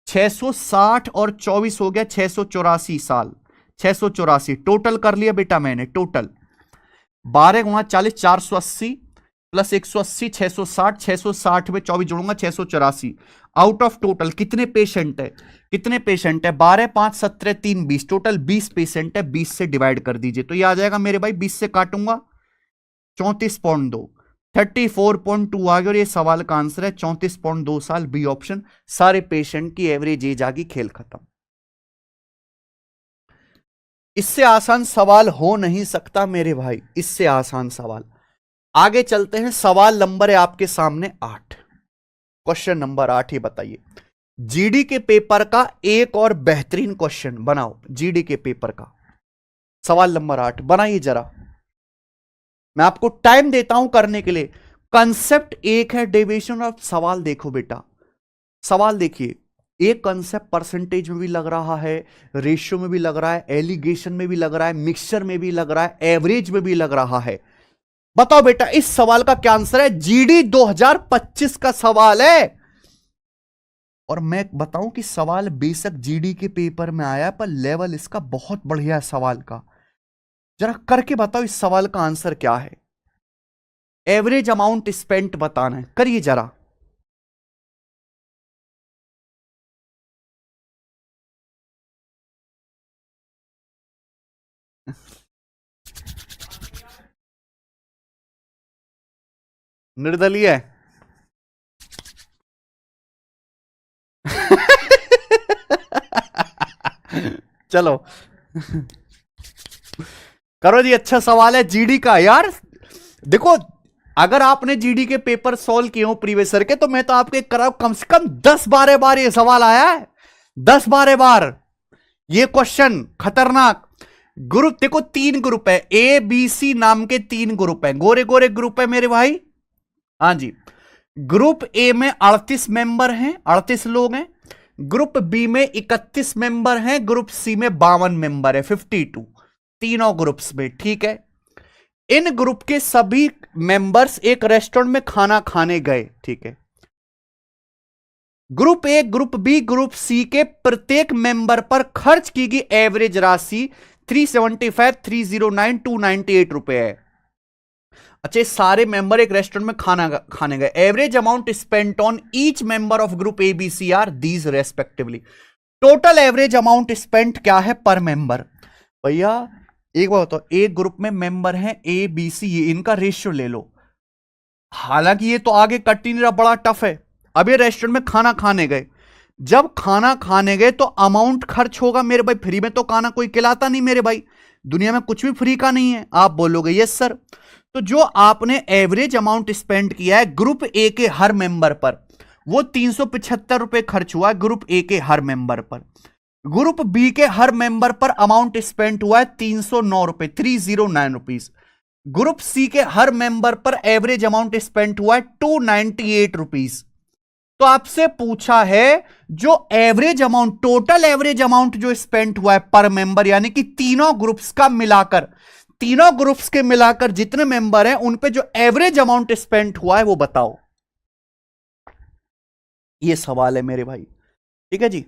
660 और 24 हो गया 684 साल, 684 टोटल कर लिया बेटा मैंने, टोटल 12 गुणा 40, 480 प्लस 180 660, 660 में 24 जोड़ूंगा 684। आउट ऑफ टोटल कितने पेशेंट है, कितने पेशेंट है, 12 5 17 3 20, टोटल 20 पेशेंट है, 20 से डिवाइड कर दीजिए तो ये आ जाएगा मेरे भाई, 20 से काटूंगा 34.2, 34.2 आ गया और ये सवाल का आंसर है 34.2 साल, बी ऑप्शन। सारे पेशेंट की एवरेज एज आ गई, खेल खत्म। इससे आसान सवाल हो नहीं सकता मेरे भाई, इससे आसान सवाल। आगे चलते हैं, सवाल नंबर है आपके सामने 8, क्वेश्चन नंबर 8, ये बताइए जीडी के पेपर का एक और बेहतरीन क्वेश्चन बनाओ, जीडी के पेपर का सवाल नंबर 8 बनाइए जरा, मैं आपको टाइम देता हूं करने के लिए। कंसेप्ट एक है, डेविएशन ऑफ सवाल देखो बेटा, सवाल देखिए, एक कंसेप्ट परसेंटेज में भी लग रहा है, रेशियो में भी लग रहा है, एलिगेशन में भी लग रहा है, मिक्सचर में भी लग रहा है, एवरेज में भी लग रहा है। बताओ बेटा इस सवाल का क्या आंसर है, जीडी 2025 का सवाल है। और मैं बताऊं कि सवाल बेशक जीडी के पेपर में आया पर लेवल इसका बहुत बढ़िया है सवाल का। जरा करके बताओ इस सवाल का आंसर क्या है, एवरेज अमाउंट स्पेंट बताना है, करिए जरा। निर्दलीय है। चलो करो जी, अच्छा सवाल है जीडी का यार। देखो अगर आपने जीडी के पेपर सॉल्व किए हो प्रीवियस ईयर के, तो मैं तो आपके कराऊं कम से कम 10-12 बार ये सवाल आया है, 10-12 बार ये क्वेश्चन खतरनाक। ग्रुप देखो 3 ग्रुप है, ए बी सी नाम के 3 ग्रुप है, गोरे गोरे ग्रुप है मेरे भाई। हाँ जी, ग्रुप ए में 38 मेंबर हैं, 38 लोग हैं, ग्रुप बी में 31 मेंबर हैं, ग्रुप सी में 52 मेंबर है, 52, तीनों ग्रुप्स में, ठीक है। इन ग्रुप के सभी मेंबर्स एक रेस्टोरेंट में खाना खाने गए, ठीक है। Group A, group B, group C के प्रत्येक मेंबर पर खर्च की गई एवरेज राशि 375, 309, 298 रुपए है। अच्छा, सारे मेंबर एक रेस्टोरेंट में खाना खाने गए, average amount spent on each member of group A B C are these respectively. Total average amount spent क्या है पर मेंबर, भैया एक बात बताओ, एक ग्रुप में मेंबर हैं ए बी सी, ये इनका रेशियो ले लो। हालांकि ये तो आगे कट ही नहीं रहा, बड़ा टफ है। अब ये रेस्टोरेंट में खाना खाने गए, जब खाना खाने गए तो अमाउंट खर्च होगा मेरे भाई, फ्री में तो खाना कोई खिलाता नहीं मेरे भाई, दुनिया में कुछ भी फ्री का नहीं है। आप बोलोगे यस सर। तो जो आपने एवरेज अमाउंट स्पेंड किया है ग्रुप ए के हर मेंबर पर, वो 375 रुपए खर्च हुआ है ग्रुप ए के हर मेंबर पर। ग्रुप बी के हर मेंबर पर अमाउंट स्पेंड हुआ है 309 रुपए, 309 रुपीज। ग्रुप सी के हर मेंबर पर एवरेज अमाउंट स्पेंड हुआ है 298 रुपीज। तो आपसे पूछा है जो average amount, total average amount जो स्पेंड हुआ है पर मेंबर, यानी कि तीनों ग्रुप्स का मिलाकर, तीनों ग्रुप्स के मिलाकर जितने मेंबर हैं उन पे जो एवरेज अमाउंट स्पेंड हुआ है वो बताओ। ये सवाल है मेरे भाई, ठीक है जी।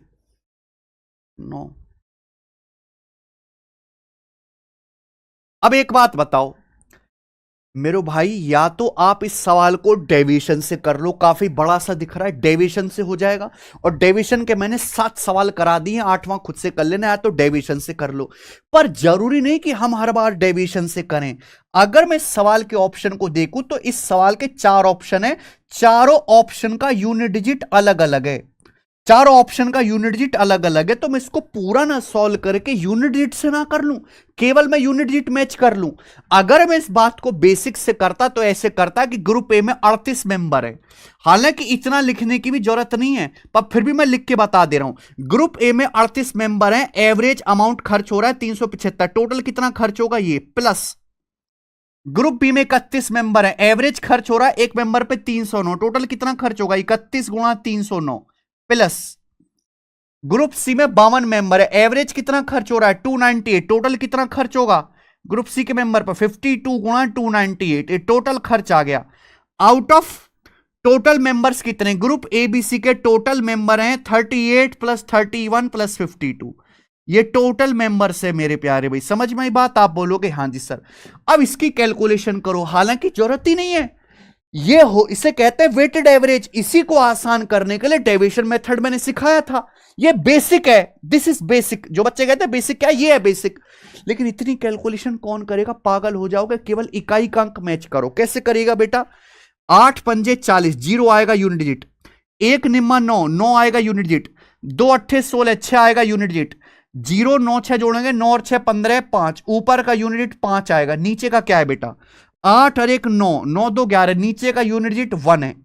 नो। अब एक बात बताओ मेरे भाई, या तो आप इस सवाल को डेविएशन से कर लो, काफी बड़ा सा दिख रहा है, डेविएशन से हो जाएगा। और डेविएशन के मैंने 7 सवाल करा दिए, 8वां खुद से कर लेना है, तो डेविएशन से कर लो। पर जरूरी नहीं कि हम हर बार डेविएशन से करें। अगर मैं सवाल के ऑप्शन को देखूं तो इस सवाल के 4 ऑप्शन है, चारों ऑप्शन का यूनिट डिजिट अलग अलग है, चारों ऑप्शन का यूनिट डिजिट अलग अलग है। तो मैं इसको पूरा ना सॉल्व करके यूनिट डिजिट से ना कर लूं, केवल मैं यूनिट डिजिट मैच कर लूं। अगर मैं इस बात को बेसिक से करता तो ऐसे करता कि ग्रुप ए में 38 मेंबर है, हालांकि इतना लिखने की भी जरूरत नहीं है, पर फिर भी मैं लिख के बता दे रहा हूं। ग्रुप ए में 38 मेंबर हैं, एवरेज अमाउंट खर्च हो रहा है 375, टोटल कितना खर्च होगा ये, प्लस ग्रुप बी में 31 मेंबर है, एवरेज खर्च हो रहा है एक मेंबर पे 309, टोटल कितना खर्च होगा 31 गुणा 309, प्लस ग्रुप सी में 52 मेंबर है, एवरेज कितना खर्च हो रहा है 298, टोटल कितना खर्च होगा ग्रुप सी के मेंबर पर 52 गुणा 298, ये टोटल खर्च आ गया। आउट ऑफ टोटल मेंबर्स कितने, ग्रुप ए बी सी के टोटल मेंबर हैं 38 प्लस 31 प्लस 52, ये टोटल मेंबर्स है मेरे प्यारे भाई। समझ में आई बात? आप बोलोगे हां जी सर। अब इसकी कैलकुलेशन करो, हालांकि जरूरत ही नहीं है, ये हो इसे कहते हैं वेटेड एवरेज। इसी को आसान करने के लिए डेविएशन मेथड मैंने सिखाया था, ये बेसिक है, दिस इज बेसिक। जो बच्चे कहते हैं बेसिक क्या, ये है बेसिक। लेकिन इतनी कैलकुलेशन कौन करेगा, पागल हो जाओगे। केवल इकाई का अंक मैच करो। कैसे करेगा बेटा, 8 पंजे 40, 0 आएगा यूनिट डिजिट, 1 निम्मा 9, 9 आएगा यूनिट डिजिट, 2 अट्ठे 16, 6 आएगा यूनिट डिजिट, 0 9 6 जोड़ेंगे, 9 और 6 15, 5, ऊपर का यूनिट डिजिट 5 आएगा, नीचे का क्या है बेटा 8 और 1 9, 9 2 11, नीचे का यूनिट डिजिट 1 है,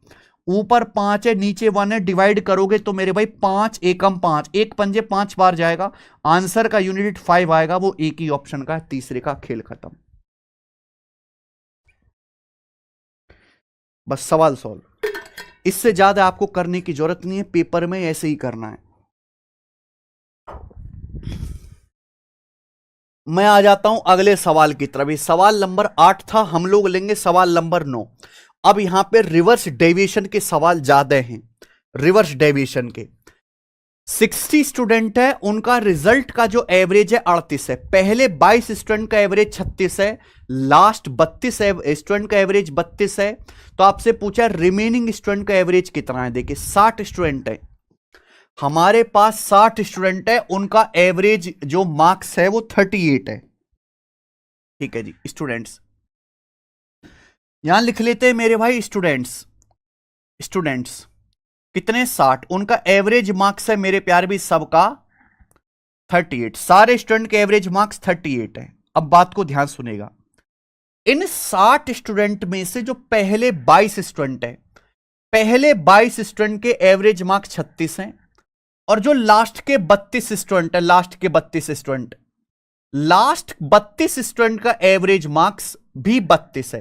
ऊपर 5 है नीचे 1 है, डिवाइड करोगे तो मेरे भाई 5 एकम 5, 1 पंजे 5 बार जाएगा, आंसर का यूनिट डिजिट 5 आएगा, वो एक ही ऑप्शन का है, तीसरे का खेल खत्म। बस सवाल सॉल्व, इससे ज्यादा आपको करने की जरूरत नहीं है, पेपर में ऐसे ही करना है। मैं आ जाता हूं अगले सवाल की तरफ। सवाल नंबर 8 था, हम लोग लेंगे सवाल नंबर 9। अब यहां पे रिवर्स डेविएशन के सवाल ज्यादा हैं, रिवर्स डेविएशन के। 60 स्टूडेंट है, उनका रिजल्ट का जो एवरेज है 38 है, पहले 22 स्टूडेंट का एवरेज 36 है, लास्ट 32 स्टूडेंट का एवरेज 32 है। तो आपसे पूछा रिमेनिंग स्टूडेंट का एवरेज कितना है। देखिए 60 स्टूडेंट है, हमारे पास 60 स्टूडेंट है, उनका एवरेज जो मार्क्स है वो 38 है। ठीक है जी, स्टूडेंट्स यहां लिख लेते हैं मेरे भाई, स्टूडेंट्स स्टूडेंट्स कितने 60, उनका एवरेज मार्क्स है मेरे प्यारे भी सबका 38, सारे स्टूडेंट के एवरेज मार्क्स 38 है। अब बात को ध्यान सुनेगा, इन 60 स्टूडेंट में से जो पहले 22 स्टूडेंट है, पहले 22 स्टूडेंट के एवरेज मार्क्स 36 हैं, और जो लास्ट के 32 स्टूडेंट है, लास्ट के 32 स्टूडेंट, लास्ट 32 स्टूडेंट का एवरेज मार्क्स भी 32 है,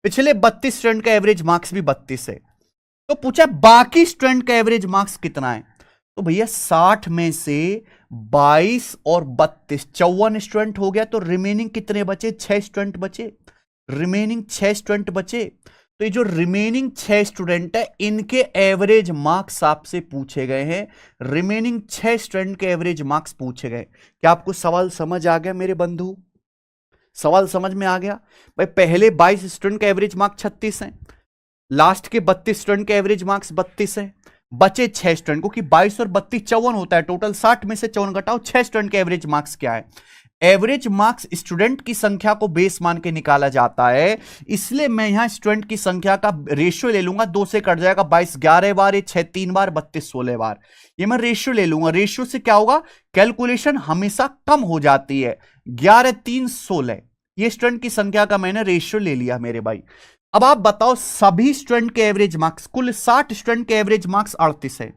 पिछले 32 स्टूडेंट का एवरेज मार्क्स भी 32 है। तो पूछा बाकी स्टूडेंट का एवरेज मार्क्स कितना है। तो भैया 60 में से 22 और 32 54 स्टूडेंट हो गया, तो रिमेनिंग कितने बचे, 6 स्टूडेंट बचे, रिमेनिंग 6 स्टूडेंट बचे। तो ये जो रिमेनिंग 6 स्टूडेंट है, इनके एवरेज मार्क्स आपसे पूछे गए हैं, रिमेनिंग 6 स्टूडेंट के एवरेज मार्क्स पूछे गए। क्या आपको सवाल समझ आ गया मेरे बंधु, सवाल समझ में आ गया भाई। पहले 22 स्टूडेंट का एवरेज मार्क्स 36 है, लास्ट के 32 स्टूडेंट के एवरेज मार्क्स 32 है, बचे 6 स्टूडेंट, क्योंकि 22 और 32 54 होता है, टोटल 60 में से 54 घटाओ, 6 स्टूडेंट के एवरेज मार्क्स क्या है, एवरेज मार्क्स स्टूडेंट की संख्या को बेस मान के निकाला जाता है, इसलिए मैं यहां स्टूडेंट की संख्या का रेशियो ले लूंगा, 2 से कट जाएगा 22 11 बार, 6 3 बार, 32 16 बार, ये मैं रेशियो ले लूंगा। रेशियो से क्या होगा, कैलकुलेशन हमेशा कम हो जाती है। 11 3 16, ये स्टूडेंट की संख्या का मैंने रेशियो ले लिया मेरे भाई। अब आप बताओ सभी स्टूडेंट के एवरेज मार्क्स, कुल 60 स्टूडेंट के एवरेज मार्क्स 38 है।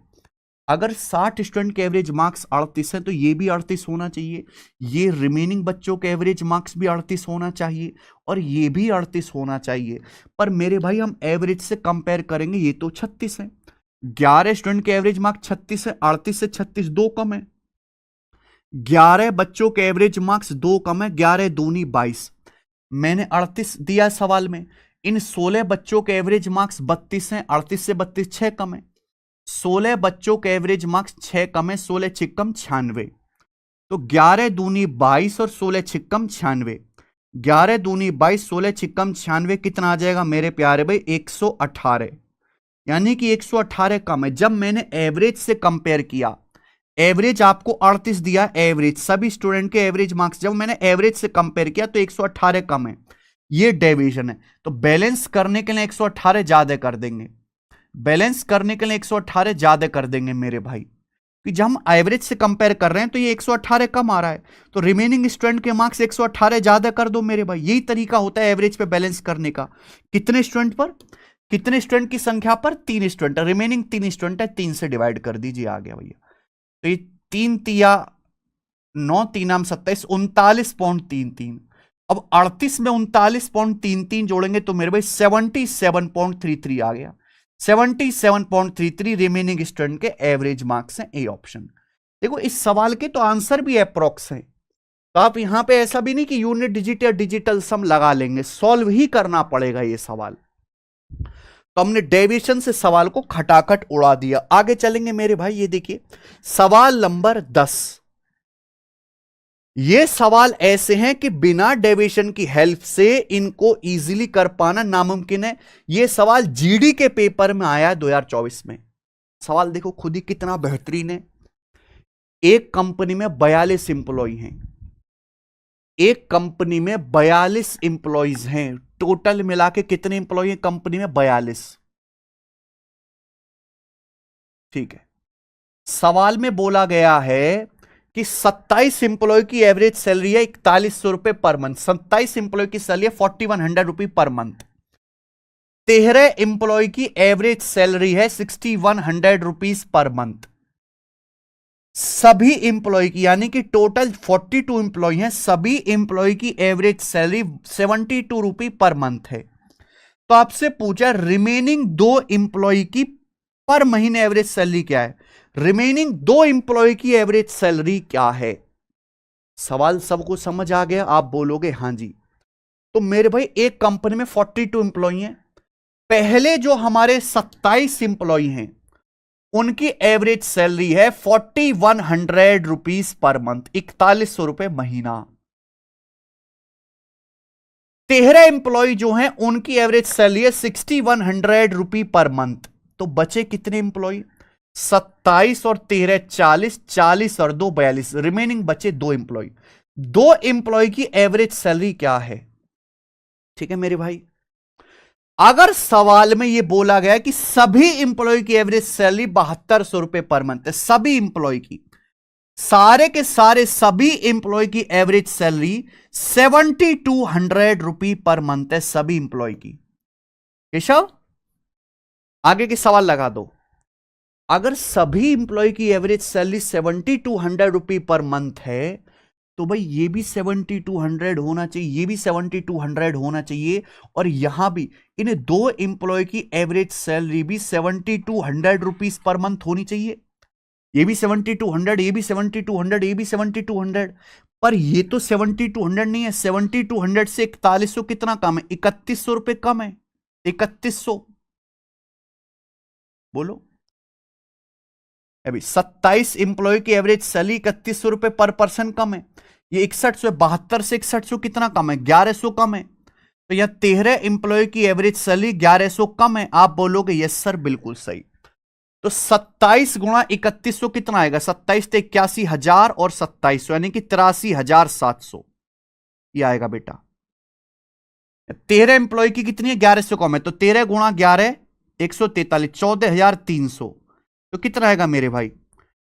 अगर 60 स्टूडेंट के एवरेज मार्क्स 38 है तो ये भी 38 होना चाहिए, ये रिमेनिंग बच्चों के एवरेज मार्क्स भी 38 होना चाहिए, और ये भी 38 होना चाहिए। पर मेरे भाई हम एवरेज से कंपेयर करेंगे, ये तो 36 है। 11 स्टूडेंट के एवरेज मार्क्स 36 है, 38 से 36 2 कम है। 11 बच्चों के एवरेज मार्क्स 2 कम है, 11 दूनी 22। मैंने 38 दिया सवाल में। इन 16 बच्चों के एवरेज मार्क्स 32 हैं, 38 से 32 6 कम है। 16 बच्चों के एवरेज मार्क्स 6 कम है, 16 छिक्कम 96। तो 11 दूनी 22 और 16 छिक्कम 96। 11 दूनी 22, 16 छिक्कम 96 कितना आ जाएगा मेरे प्यारे भाई, 118। यानी कि 118 कम है। जब मैंने एवरेज से कंपेयर किया, एवरेज आपको 38 दिया, एवरेज सभी स्टूडेंट के एवरेज मार्क्स, जब मैंने एवरेज से कंपेयर किया तो 118 कम है, ये डेविएशन है। तो बैलेंस करने के लिए 118 ज्यादा कर देंगे, बैलेंस करने के लिए 118 ज्यादा कर देंगे मेरे भाई, कि जब हम एवरेज से कंपेयर कर रहे हैं तो ये 118 कम आ रहा है, तो रिमेनिंग स्टूडेंट के मार्क्स 118 ज्यादा कर दो मेरे भाई। यही तरीका होता है एवरेज पे बैलेंस करने का। कितने स्टूडेंट पर, कितने स्टूडेंट की संख्या पर, 3 स्टूडेंट, रिमेनिंग 3 स्टूडेंट है, 3 से डिवाइड कर दीजिए, आ गया भैया। तो ये 3 तिया 9, 3 27, 39.33। अब 38 में 39.33 जोड़ेंगे तो मेरे भाई 77.33 आ गया। 77.33 रिमेनिंग स्टूडेंट के एवरेज मार्क्स हैं, ए ऑप्शन। देखो इस सवाल के तो आंसर भी अप्रोक्स हैं, तो आप यहां पे ऐसा भी नहीं कि यूनिट डिजिट या डिजिटल सम लगा लेंगे, सॉल्व ही करना पड़ेगा ये सवाल। तो हमने डेविएशन से सवाल को खटाखट उड़ा दिया। आगे चलेंगे मेरे भाई, ये देखिए सवाल नंबर 10। ये सवाल ऐसे हैं कि बिना डेविएशन की हेल्प से इनको इजीली कर पाना नामुमकिन है। ये सवाल जीडी के पेपर में आया 2024 में। सवाल देखो खुद ही कितना बेहतरीन है। एक कंपनी में 42 इंप्लॉय हैं, एक कंपनी में 42 इंप्लॉइज हैं, टोटल मिला के कितने इंप्लॉय हैं कंपनी में, 42। ठीक है, सवाल में बोला गया है कि 27 इंप्लॉय की एवरेज सैलरी है 4100 रुपए पर मंथ, 27 इंप्लॉय की सैलरी है 4100 रुपए पर मंथ। 13 इंप्लॉय की एवरेज सैलरी है 6100 रुपीज पर मंथ। सभी इंप्लॉय की, यानी कि टोटल 42 इंप्लॉय हैं, सभी इंप्लॉय की एवरेज सैलरी 72 रुपए पर मंथ है। तो आपसे पूछा रिमेनिंग 2 इंप्लॉय की पर महीने एवरेज सैलरी क्या है, रिमेनिंग 2 इंप्लॉय की एवरेज सैलरी क्या है। सवाल सबको समझ आ गया, आप बोलोगे हां जी। तो मेरे भाई एक कंपनी में 42 इंप्लॉय हैं, पहले जो हमारे 27 इंप्लॉय हैं उनकी एवरेज सैलरी है 4100 रुपीज पर मंथ, 4100 रुपए महीना। 13 इंप्लॉय जो हैं उनकी एवरेज सैलरी है 6100 रुपी पर मंथ। तो बचे कितने इंप्लॉय, 27 और 13 40, 40 और 2 42, रिमेनिंग बचे 2 इंप्लॉय। 2 इंप्लॉय की एवरेज सैलरी क्या है। ठीक है मेरे भाई, अगर सवाल में यह बोला गया कि सभी इंप्लॉय की एवरेज सैलरी 7200 रुपए पर मंथ है, सभी इंप्लॉय की, सारे के सारे सभी इंप्लॉय की एवरेज सैलरी 7200 रुपी पर मंथ है, सभी इंप्लॉय की। केशव आगे के सवाल लगा दो। अगर सभी इंप्लॉय की एवरेज सैलरी 7200 रुपी पर मंथ है तो भाई ये भी 7200 होना चाहिए, ये भी 7200 होना चाहिए, और यहां भी इन 2 इंप्लॉय की एवरेज सैलरी भी 7200 रुपीज पर मंथ होनी चाहिए। ये भी 7200, ये भी 7200, ये भी 7200, पर ये तो 7200 नहीं है। 7200 से 4100 कितना कम है, 3100 रुपए कम है, 3100। बोलो अभी 27 इंप्लॉय की एवरेज सैलरी 3100 रुपए पर पर्सन कम है, ये 6100, 72 से 6100 कितना कम है, 1100 कम है। तो यह 13 इंप्लॉय की एवरेज सैलरी 1100 कम है। आप बोलोगे यस सर बिल्कुल सही। तो 27 गुणा 3100 कितना आएगा? 27 तो 81,000 और 2700 यानी कि 83,700 ये आएगा बेटा। 13 एम्प्लॉय की कितनी है? 1100 कम है, तो 13 गुणा 11 143, 14,300। तो कितना आएगा मेरे भाई?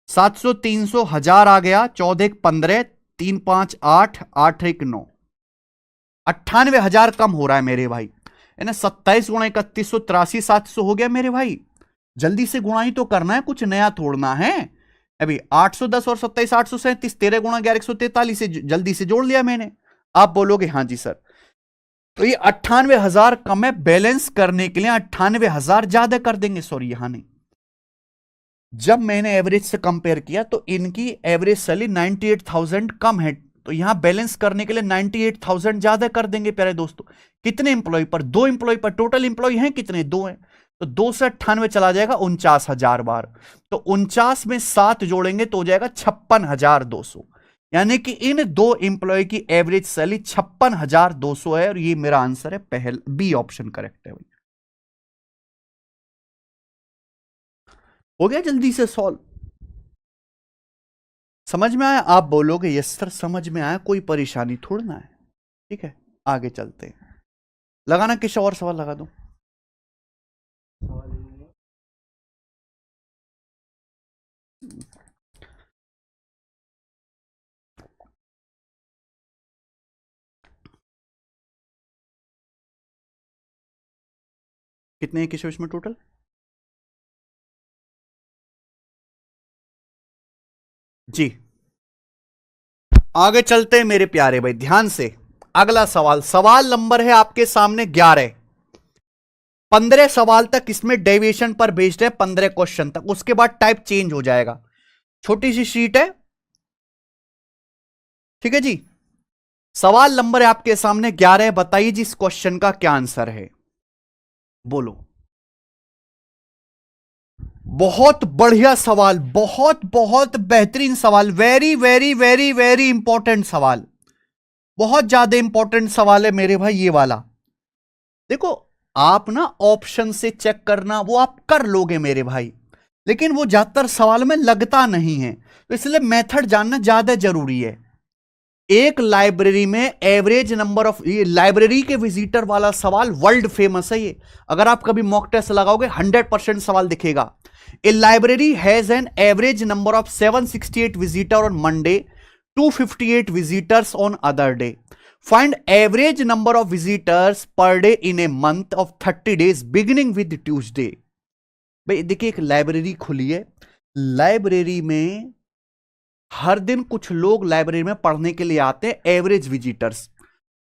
700, 300, 1000 आ गया, 14 1 15, 3 5 8, 8 1 9, 98,000 कम हो रहा है मेरे भाई, है ना। 27 गुणा 3100 83,700 हो गया मेरे भाई। जल्दी से गुणा ही तो करना है, कुछ नया तोड़ना है। अभी 810 और 27 837, 13 गुणा 11 143 से जल्दी से जोड़ लिया मैंने। आप बोलोगे हाँ जी सर। तो ये 98,000 कम है, बैलेंस करने के लिए 98,000 ज्यादा कर देंगे। सॉरी यहां नहीं, जब मैंने एवरेज से कंपेयर किया तो इनकी एवरेज सैलरी 98,000 कम है, तो यहां बैलेंस करने के लिए 98,000 ज्यादा कर देंगे प्यारे दोस्तों। कितने इंप्लॉय पर? 2 इंप्लॉय पर। टोटल इंप्लॉय हैं कितने? 2 हैं, तो 2 से 98 चला जाएगा 49,000 बार, तो 49 में 7 जोड़ेंगे तो हो जाएगा 56,200। यानी कि इन 2 इंप्लॉय की एवरेज सैलरी 56,200 है, और ये मेरा आंसर है पहल बी ऑप्शन करेक्ट है भाई। हो गया जल्दी से सॉल्व? समझ में आया? आप बोलोगे यस सर समझ में आया, कोई परेशानी थोड़ा ना है। ठीक है आगे चलते हैं। लगाना किसी और सवाल लगा दो। कितने हैं किसी इसमें टोटल? जी आगे चलते हैं मेरे प्यारे भाई, ध्यान से। अगला सवाल, सवाल नंबर है आपके सामने 11। 15 सवाल तक इसमें डेविएशन पर बेस्ड है, 15 क्वेश्चन तक, उसके बाद टाइप चेंज हो जाएगा। छोटी सी शीट है, ठीक है जी। सवाल नंबर है आपके सामने 11, बताइए जी इस क्वेश्चन का क्या आंसर है, बोलो। बहुत बढ़िया सवाल, बहुत बहुत बेहतरीन सवाल, very very very very important सवाल, बहुत ज्यादा इंपॉर्टेंट सवाल है मेरे भाई ये वाला। देखो आप ना ऑप्शन से चेक करना वो आप कर लोगे मेरे भाई, लेकिन वो ज्यादातर सवाल में लगता नहीं है, तो इसलिए मेथड जानना ज्यादा जरूरी है। एक लाइब्रेरी में एवरेज नंबर ऑफ, ये लाइब्रेरी के विजिटर वाला सवाल वर्ल्ड फेमस है ये, अगर आप कभी मॉक टेस्ट लगाओगे 100% सवाल दिखेगा। A library has an average number of 768 visitor on Monday, 258 visitors on other day, find average number of visitors per day in a month of 30 days beginning with Tuesday. भाई देखिए एक library खुली है, library में हर दिन कुछ लोग library में पढ़ने के लिए आते हैं, एवरेज विजिटर्स।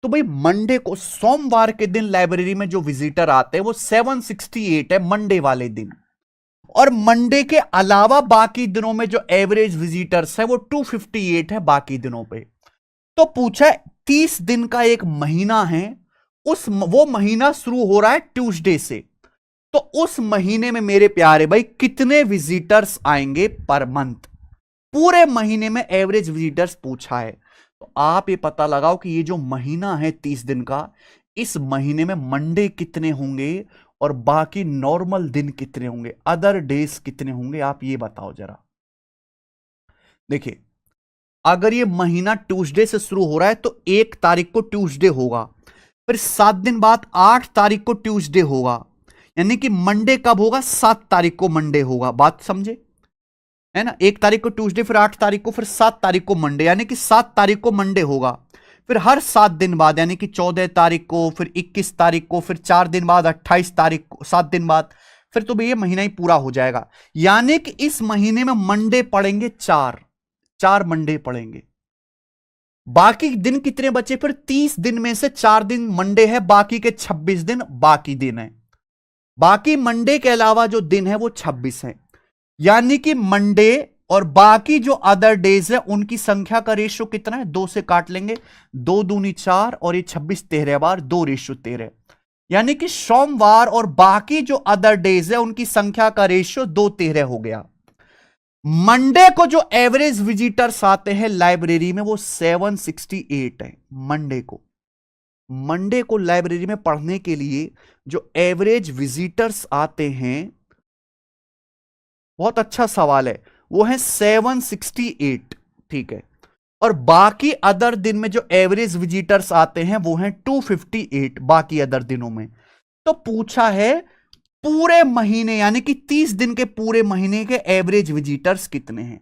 तो भाई मंडे को, सोमवार के दिन लाइब्रेरी में जो विजिटर आते हैं वो 768 है मंडे वाले दिन, और मंडे के अलावा बाकी दिनों में जो एवरेज विजिटर्स है वो 258 है बाकी दिनों पे। तो पूछा 30 दिन का एक महीना है, वो महीना शुरू हो रहा है ट्यूसडे से, तो उस महीने में मेरे प्यारे भाई कितने विजिटर्स आएंगे पर मंथ? पूरे महीने में एवरेज विजिटर्स पूछा है, तो आप ये पता लगाओ कि ये जो महीना है 30 दिन का, इस महीने में मंडे कितने होंगे और बाकी नॉर्मल दिन कितने होंगे, अदर डेज कितने होंगे, आप ये बताओ जरा। देखिए अगर ये महीना ट्यूसडे से शुरू हो रहा है तो 1 तारीख को ट्यूसडे होगा, फिर 7 दिन बाद 8 तारीख को ट्यूसडे होगा, यानी कि मंडे कब होगा? 7 तारीख को मंडे होगा, बात समझे है ना। 1 तारीख को ट्यूसडे, फिर 8 तारीख को, फिर 7 तारीख को मंडे, यानी कि 7 तारीख को मंडे होगा। फिर हर 7 दिन बाद यानी कि 14 तारीख को, फिर 21 तारीख को, फिर 4 दिन बाद 28 तारीख को, 7 दिन बाद, फिर तो ये महीना ही पूरा हो जाएगा। यानी कि इस महीने में मंडे पड़ेंगे 4 मंडे पड़ेंगे। बाकी दिन कितने बचे? फिर 30 दिन में से 4 दिन मंडे है, बाकी के 26 दिन बाकी दिन है। बाकी मंडे के अलावा जो दिन है वो 26 है, यानी कि मंडे और बाकी जो अदर डेज है उनकी संख्या का रेशियो कितना है? 2 से काट लेंगे, 2 दूनी 4 और ये 26 13 बार 2:13, यानी कि सोमवार और बाकी जो अदर डेज है उनकी संख्या का रेशियो 2:13 हो गया। मंडे को जो एवरेज विजिटर्स आते हैं लाइब्रेरी में वो 768 है। मंडे को लाइब्रेरी में पढ़ने के लिए जो एवरेज विजिटर्स आते हैं बहुत अच्छा सवाल है, वो है 768, ठीक है। और बाकी अदर दिन में जो एवरेज विजिटर्स आते हैं वो हैं 258 बाकी अदर दिनों में। तो पूछा है पूरे महीने यानी कि 30 दिन के पूरे महीने के एवरेज विजिटर्स कितने हैं।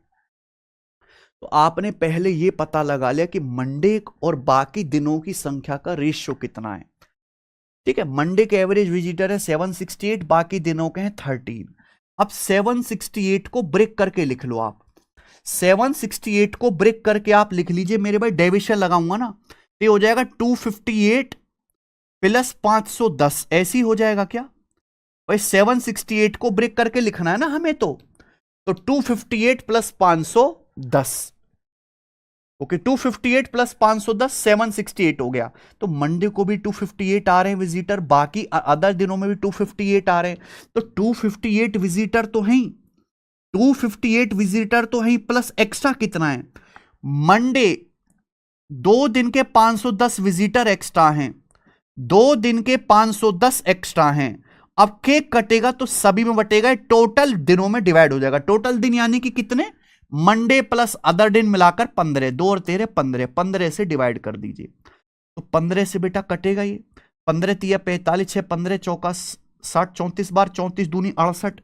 तो आपने पहले यह पता लगा लिया कि मंडे और बाकी दिनों की संख्या का रेशियो कितना है, ठीक है। मंडे के एवरेज विजिटर है 768, बाकी दिनों के हैं 13। अब 768 को ब्रेक करके लिख लो आप। 768 को ब्रेक करके आप लिख लीजिए मेरे भाई, डेविशन लगाऊंगा ना तो ये हो जाएगा 258 प्लस 510, ऐसी हो जाएगा क्या भाई। 768 को ब्रेक करके लिखना है ना हमें, तो 258 प्लस 510, ओके। 258 प्लस 510 768 हो गया। तो मंडे को भी 258 आ रहे हैं विजिटर, बाकी अदर दिनों में भी 258 आ रहे हैं। तो 258 विजिटर तो हैं, 258 विजिटर तो हैं, प्लस एक्स्ट्रा कितना है मंडे 2 दिन के 510 विजिटर एक्स्ट्रा हैं, 2 दिन के 510 एक्स्ट्रा हैं। अब केक कटेगा तो सभी में बटेगा, टोटल दिनों में डिवाइड हो जाएगा। टोटल दिन यानी कि कितने, मंडे प्लस अदर दिन मिलाकर 15, 2 और 13 15, 15 से डिवाइड कर दीजिए। तो 15 से बेटा कटेगा ये, 15 तिया 45, 6 15 चौका 60, 34 बार 34 दूनी 68।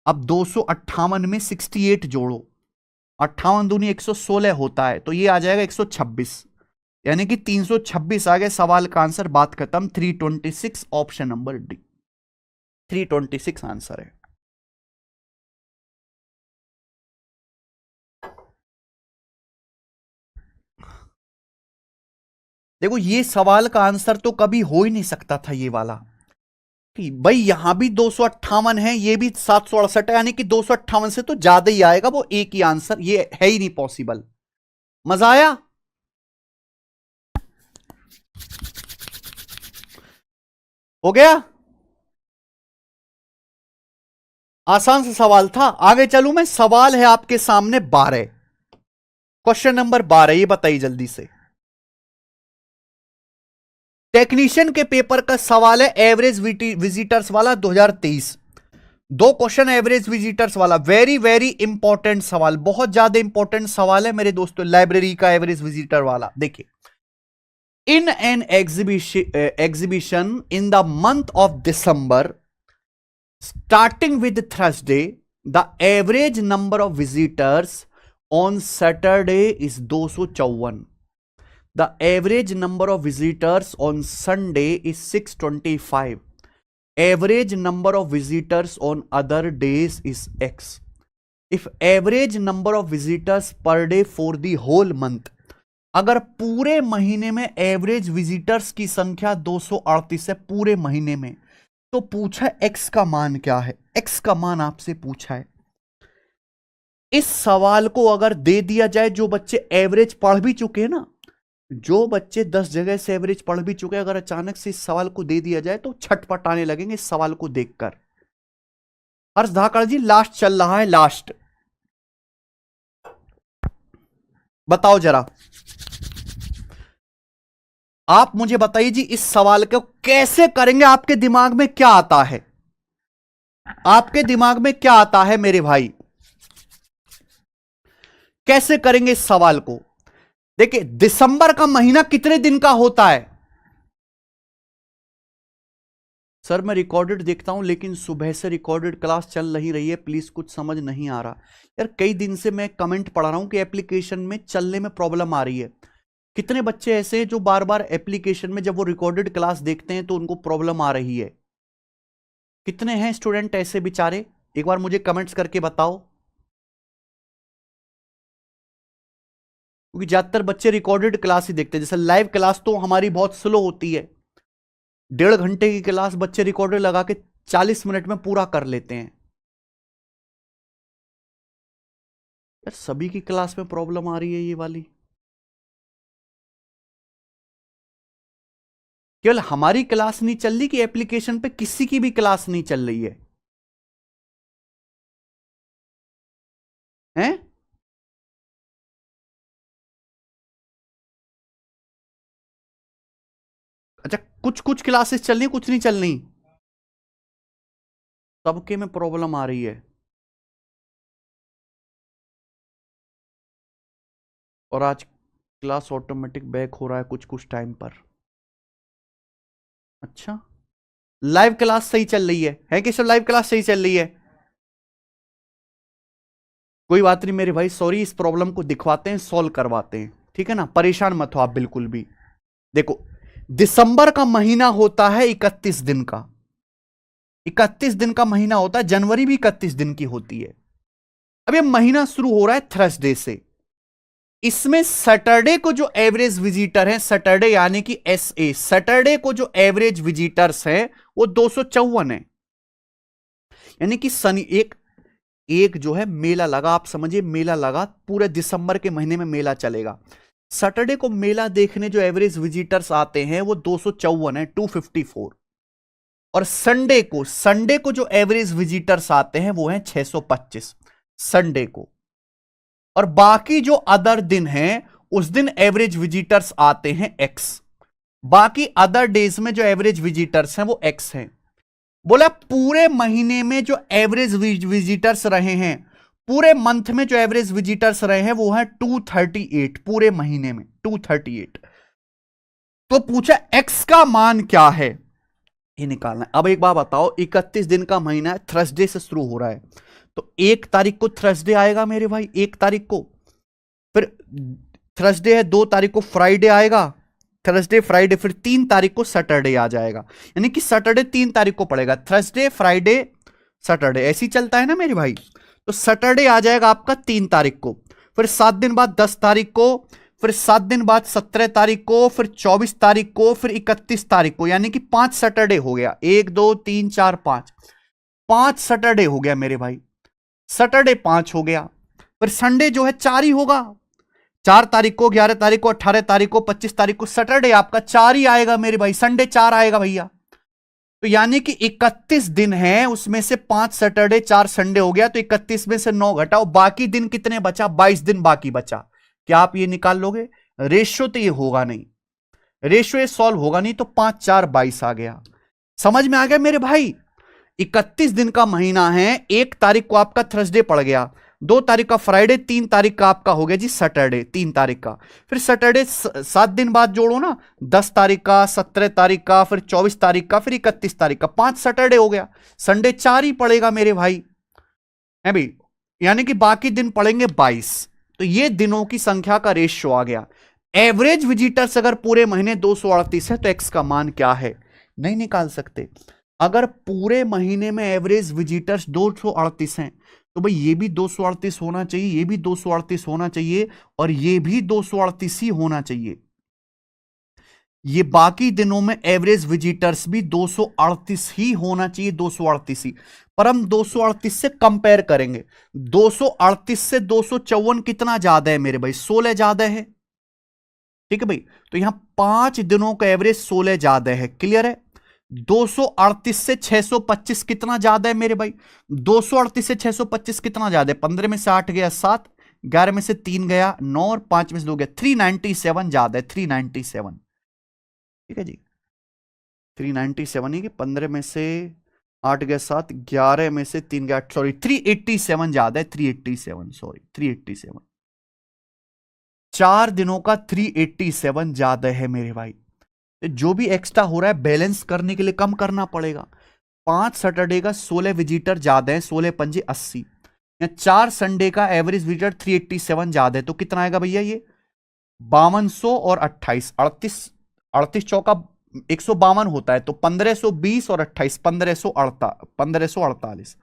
अब 258 में 68 जोड़ो, 58 दूनी 116 होता है, तो ये आ जाएगा 126, यानी कि 326 आ गया। सवाल का आंसर, बात खत्म। 326 ऑप्शन नंबर डी, 326 आंसर है। देखो ये सवाल का आंसर तो कभी हो ही नहीं सकता था ये वाला, कि भाई यहां भी 258 है, ये भी 768 है, यानी कि 258 से तो ज्यादा ही आएगा, वो एक ही आंसर, ये है ही नहीं पॉसिबल। मजा आया? हो गया, आसान सा सवाल था। आगे चलूं मैं, सवाल है आपके सामने 12, क्वेश्चन नंबर 12, ये बताइए जल्दी से। टेक्नीशियन के पेपर का सवाल है, एवरेज विजिटर्स वाला 2023। दो क्वेश्चन एवरेज विजिटर्स वाला, वेरी वेरी इंपॉर्टेंट सवाल, बहुत ज्यादा इंपॉर्टेंट सवाल है मेरे दोस्तों, लाइब्रेरी का एवरेज विजिटर वाला। देखिए, in an exhibition in the month of December starting with Thursday, the average number of visitors on Saturday is 254। The average number of visitors on Sunday is 625. Average number of visitors on other days is X. If average number of visitors per day for the whole month, अगर पूरे महीने में average visitors की संख्या 238 है पूरे महीने में, तो पूछा X का मान क्या है। X का मान आपसे पूछा है। इस सवाल को अगर दे दिया जाए, जो बच्चे एवरेज पढ़ भी चुके हैं ना, जो बच्चे 10 जगह से एवरेज पढ़ भी चुके हैं, अगर अचानक से इस सवाल को दे दिया जाए तो छटपटाने लगेंगे इस सवाल को देखकर। हर्ष धाकड़ जी, लास्ट चल रहा है, लास्ट बताओ जरा, आप मुझे बताइए जी, इस सवाल को कैसे करेंगे, आपके दिमाग में क्या आता है, आपके दिमाग में क्या आता है मेरे भाई, कैसे करेंगे इस सवाल को। देखिए, दिसंबर का महीना कितने दिन का होता है? सर मैं रिकॉर्डेड देखता हूं, लेकिन सुबह से रिकॉर्डेड क्लास चल नहीं रही है, प्लीज कुछ समझ नहीं आ रहा यार। कई दिन से मैं कमेंट पढ़ रहा हूं कि एप्लीकेशन में चलने में प्रॉब्लम आ रही है। कितने बच्चे ऐसे हैं जो बार बार एप्लीकेशन में जब वो रिकॉर्डेड क्लास देखते हैं तो उनको प्रॉब्लम आ रही है? कितने हैं स्टूडेंट ऐसे बेचारे, एक बार मुझे कमेंट्स करके बताओ, क्योंकि ज्यादातर बच्चे रिकॉर्डेड क्लास ही देखते हैं। जैसे लाइव क्लास तो हमारी बहुत स्लो होती है, 1.5 घंटे की क्लास बच्चे रिकॉर्डेड लगा के 40 मिनट में पूरा कर लेते हैं। यार सभी की क्लास में प्रॉब्लम आ रही है ये वाली, केवल हमारी क्लास नहीं चल रही कि एप्लीकेशन पे किसी की भी क्लास नहीं चल रही है, हैं? अच्छा, कुछ कुछ क्लासेस चल रही, कुछ नहीं चल रही, सबके में प्रॉब्लम आ रही है। और आज क्लास ऑटोमेटिक बैक हो रहा है कुछ कुछ टाइम पर। अच्छा, लाइव क्लास सही चल रही है कि सब लाइव क्लास सही चल रही है? कोई बात नहीं मेरे भाई, सॉरी, इस प्रॉब्लम को दिखवाते हैं, सॉल्व करवाते हैं, ठीक है ना, परेशान मत हो आप बिल्कुल भी। देखो, दिसंबर का महीना होता है 31 दिन का, 31 दिन का महीना होता है, जनवरी भी 31 दिन की होती है। अब ये महीना शुरू हो रहा है थर्सडे से, इसमें सैटरडे को जो एवरेज विजिटर है, सैटरडे यानी कि SA, सैटरडे को जो एवरेज विजिटर्स है वो 254 है। यानी कि शनि एक जो है मेला लगा, आप समझिए मेला लगा, पूरे दिसंबर के महीने में मेला चलेगा। सैटरडे को मेला देखने जो एवरेज विजिटर्स आते हैं वो 254 है, 254। और संडे को जो एवरेज विजिटर्स आते हैं वो हैं 625 संडे को। और बाकी जो अदर दिन हैं उस दिन एवरेज विजिटर्स आते हैं X। बाकी अदर डेज में जो एवरेज विजिटर्स हैं वो X हैं। बोला पूरे महीने में जो एवरेज विजिटर्स रहे हैं, पूरे मंथ में जो एवरेज विजिटर्स रहे हैं वो है 238, पूरे महीने में 238। तो पूछा X का मान क्या है, ये निकालना है। अब एक बात बताओ, 31 दिन का महीना है, थर्सडे से शुरू हो रहा है, तो 1 तारीख को थर्सडे आएगा मेरे भाई, 1 तारीख को। फिर थर्सडे है, 2 तारीख को फ्राइडे आएगा, थर्सडे फ्राइडे, फिर 3 तारीख को सैटरडे आ जाएगा। यानी कि सैटरडे 3 तारीख को पड़ेगा, थर्सडे फ्राइडे सैटरडे, ऐसे ही चलता है ना मेरे भाई। तो सैटरडे आ जाएगा आपका 3 तारीख को, फिर 7 दिन बाद 10 तारीख को, फिर 7 दिन बाद 17 तारीख को, फिर 24 तारीख को, फिर 31 तारीख को। यानी कि 5 सैटरडे हो गया, 1 2 3 4 5 सैटरडे हो गया मेरे भाई, सैटरडे 5 हो गया। फिर संडे जो है 4 ही होगा, 4 तारीख को, 11 तारीख को, 18 तारीख को, 25 तारीख को, सैटरडे आपका 4 ही आएगा मेरे भाई, संडे 4 आएगा भैया। तो यानी कि 31 दिन है, उसमें से 5 सैटरडे 4 संडे हो गया, तो 31 में से 9 घटाओ, बाकी दिन कितने बचा, 22 दिन बाकी बचा। क्या आप ये निकाल लोगे? रेशियो तो ये होगा नहीं, रेशियो ये सॉल्व होगा नहीं, तो 5 4 22 आ गया। समझ में आ गया मेरे भाई? 31 दिन का महीना है, 1 तारीख को आपका थर्सडे पड़ गया, 2 तारीख का फ्राइडे, 3 तारीख का आपका हो गया जी सैटरडे, 3 तारीख का। फिर सैटरडे 7 दिन बाद जोड़ो ना, 10 तारीख का, 17 तारीख का, फिर 24 तारीख का, फिर 31 तारीख का, 5 सैटरडे हो गया, संडे 4 ही पड़ेगा मेरे भाई, है भाई। यानी कि बाकी दिन पड़ेंगे 22। तो ये दिनों की संख्या का रेशियो आ गया। एवरेज विजिटर्स अगर पूरे महीने 238 है तो एक्स का मान क्या है, नहीं निकाल सकते। अगर पूरे महीने में एवरेज विजिटर्स 238 हैं तो भाई ये भी 238 होना चाहिए, ये भी 238 होना चाहिए, और ये भी 238 ही होना चाहिए। ये बाकी दिनों में एवरेज विजिटर्स भी 238 ही होना चाहिए, 238 ही। पर हम 238 से कंपेयर करेंगे, 238 से 254 कितना ज्यादा है मेरे भाई, 16 ज्यादा है, ठीक है भाई। तो यहां 5 दिनों का एवरेज 16 ज्यादा है, क्लियर है। 238 से 625 कितना ज्यादा है मेरे भाई, 238 से 625 कितना ज्यादा है, 15 में से 8 गया 7, 11 में से 3 गया 9, और 5 में से 2 गया 397 ज्यादा है, 397, ठीक है जी। 397 ही कि 15 में से 8 गया 7, 11 में से 3 गया, सॉरी 387 ज्यादा है, 387, सॉरी 387, 4 दिनों का 387 ज्यादा है मेरे भाई। जो भी एक्स्ट्रा हो रहा है बैलेंस करने के लिए कम करना पड़ेगा। 5 सैटरडे का 16 विजिटर ज्यादा है, 16 पंजे 80, या 4 संडे का एवरेज विजिटर 387 ज्यादा है, तो कितना आएगा भैया ये 5200 और 28, 38 चौका 152 होता है, तो 1520 और 28 1548,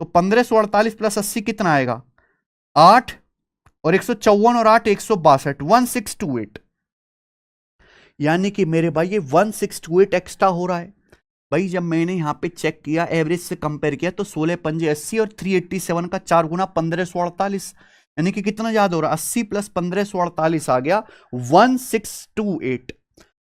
तो 1548 प्लस 80 कितना आएगा 8, और 154 और 8 162, 1628। यानी कि मेरे भाई ये 1628 एक्स्ट्रा हो रहा है भाई। जब मैंने यहां पे चेक किया, एवरेज से कंपेयर किया, तो 16 पंजे 80 और 387 का 4 गुना 1548, यानी कि कितना ज्यादा हो रहा है 80 प्लस 1548 आ गया 1628।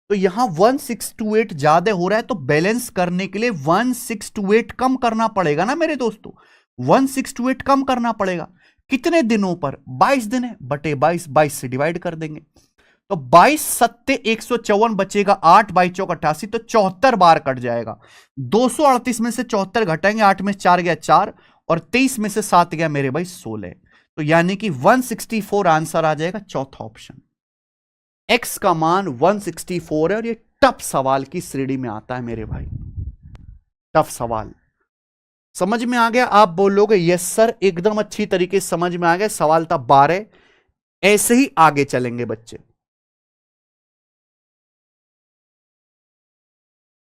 तो यहां 1628 ज्यादा हो रहा है, तो बैलेंस करने के लिए 1628 कम करना पड़ेगा ना मेरे दोस्तों, 1628 कम करना पड़ेगा। कितने दिनों पर, 22 दिन है, बटे 22 से डिवाइड कर देंगे, तो 22 सत्ते 154 बचेगा, 8 22 चौक 88, तो 74 बार कट जाएगा। 238 में से 74 घटाएंगे, 8 में 4 गया 4, और 23 में से 7 गया मेरे भाई 16, तो यानी कि 164 आंसर आ जाएगा चौथा ऑप्शन। x का मान 164 है और ये टफ सवाल की श्रेणी में आता है मेरे भाई, टफ सवाल। समझ में आ गया? आप बोलोगे यस सर, एकदम अच्छी तरीके से समझ में आ गया। सवाल था 12, ऐसे ही आगे चलेंगे बच्चे।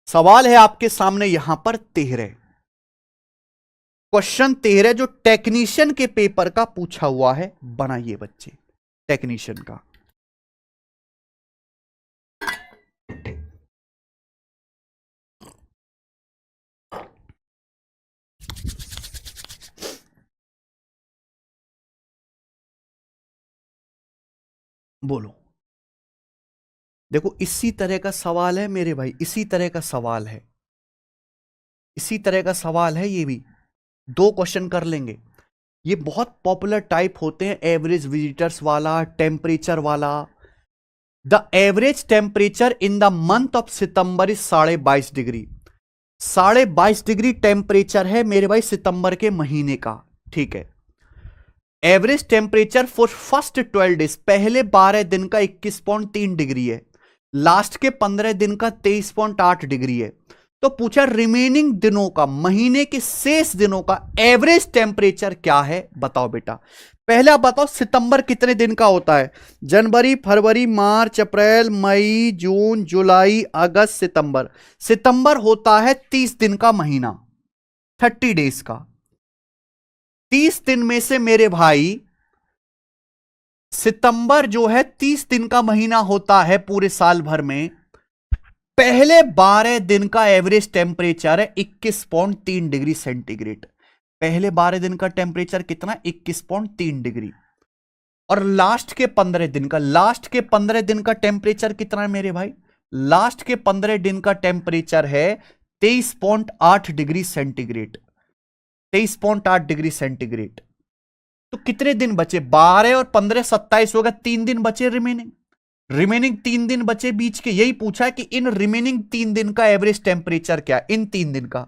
सवाल है आपके सामने यहां पर 13, क्वेश्चन 13 जो टेक्नीशियन के पेपर का पूछा हुआ है, बनाइए बच्चे टेक्नीशियन का। बोलो। देखो इसी तरह का सवाल है मेरे भाई, इसी तरह का सवाल है, इसी तरह का सवाल है। ये भी 2 क्वेश्चन कर लेंगे। ये बहुत पॉपुलर टाइप होते हैं, एवरेज विजिटर्स वाला, टेम्परेचर वाला। The average temperature in the month of September is 22.5 degree. 22.5 degree temperature है मेरे भाई सितंबर के महीने का, ठीक है। Average temperature for first 12 days, पहले 12 दिन का 21.3 डिग्री है, लास्ट के 15 दिन का 23.8 डिग्री है। तो पूछा रिमेनिंग दिनों का, महीने के शेष दिनों का एवरेज टेम्परेचर क्या है, बताओ बेटा। पहला बताओ सितंबर कितने दिन का होता है? जनवरी, फरवरी, मार्च, अप्रैल, मई, जून, जुलाई, अगस्त, सितंबर। सितंबर होता है 30 दिन का महीना, 30 डेज का। 30 दिन में से मेरे भाई सितंबर जो है 30 दिन का महीना होता है पूरे साल भर में। पहले 12 दिन का एवरेज टेम्परेचर है 21.3 डिग्री सेंटीग्रेड। पहले 12 दिन का टेम्परेचर कितना? 21.3 डिग्री। और लास्ट के 15 दिन का, लास्ट के 15 दिन का टेम्परेचर कितना है मेरे भाई? लास्ट के 15 दिन का टेम्परेचर है 23.8 डिग्री सेंटीग्रेड, 23.8 डिग्री सेंटीग्रेड। तो कितने दिन बचे? 12 और 15 27 होगा, 3 दिन बचे रिमेनिंग। रिमेनिंग 3 दिन बचे बीच के, यही पूछा है कि इन रिमेनिंग 3 दिन का एवरेज टेम्परेचर क्या, इन 3 दिन का।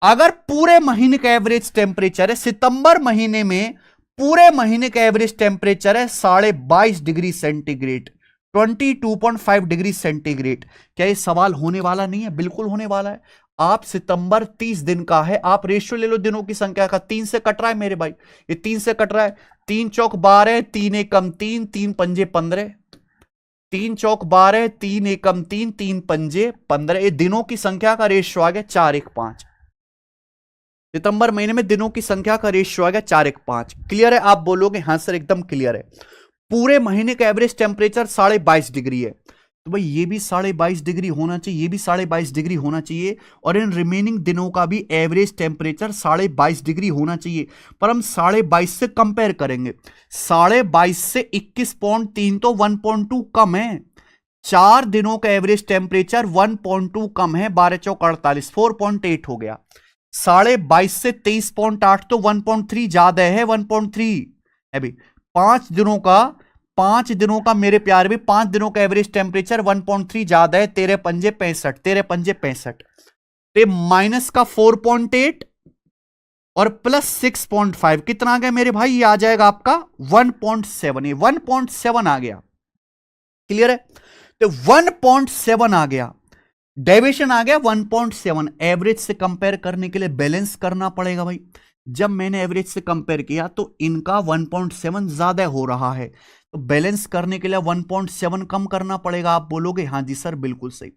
अगर पूरे महीने का एवरेज टेम्परेचर है, सितंबर महीने में पूरे महीने का एवरेज टेम्परेचर है 22.5 डिग्री सेंटीग्रेड, 22.5 डिग्री सेंटीग्रेड। क्या ये सवाल होने वाला नहीं है? बिल्कुल होने वाला है। आप सितंबर 30 दिन का है, आप रेशियो ले लो दिनों की संख्या का, 3 से कट रहा है मेरे भाई, ये 3 से कट रहा है। 3 चौक 12, 3 एकम 3, 3 पंजे 15, 3 चौक 12, 3 एकम 3, 3 पंजे 15। ये दिनों की संख्या का रेशियो आ गया 4 1 5। सितंबर महीने में दिनों की संख्या का रेशियो आ गया 4 1 5। क्लियर है? आप बोलोगे हाँ सर एकदम क्लियर है। पूरे महीने का एवरेज टेम्परेचर 22.5 डिग्री है, तो भाई ये भी 22.5 डिग्री होना चाहिए, ये भी 22.5 डिग्री होना चाहिए, और इन रिमेनिंग दिनों का भी एवरेज टेम्परेचर 22.5 डिग्री होना चाहिए। पर हम 22.5 से कंपेयर करेंगे, 22.5 से 21.3 तो 1.2 कम है। 4 दिनों का एवरेज टेम्परेचर 1.2 कम है, 12 चौक 48, 4.8 हो गया। 22.5 से 23.8 तो 1.3 ज्यादा है, 1.3 है भी। 5 दिनों का मेरे प्यार भी 5 दिनों का एवरेज टेम्परेचर 1.3 ज्यादा है। 13 पंजे 65, 13 पंजे 65, तो माइनस का 4.8 और प्लस 6.5 कितना आ गया मेरे भाई? ये आ जाएगा आपका 1.7, ये 1.7 आ गया। क्लियर है? तो 1.7 आ गया, डेविएशन आ गया 1.7। एवरेज से कंपेयर करने के लिए बैलेंस करना पड़ेगा भाई। जब मैंने एवरेज से कंपेयर किया तो इनका 1.7 ज्यादा हो रहा है, तो बैलेंस करने के लिए 1.7 कम करना पड़ेगा। आप बोलोगे हाँ जी सर बिल्कुल सही।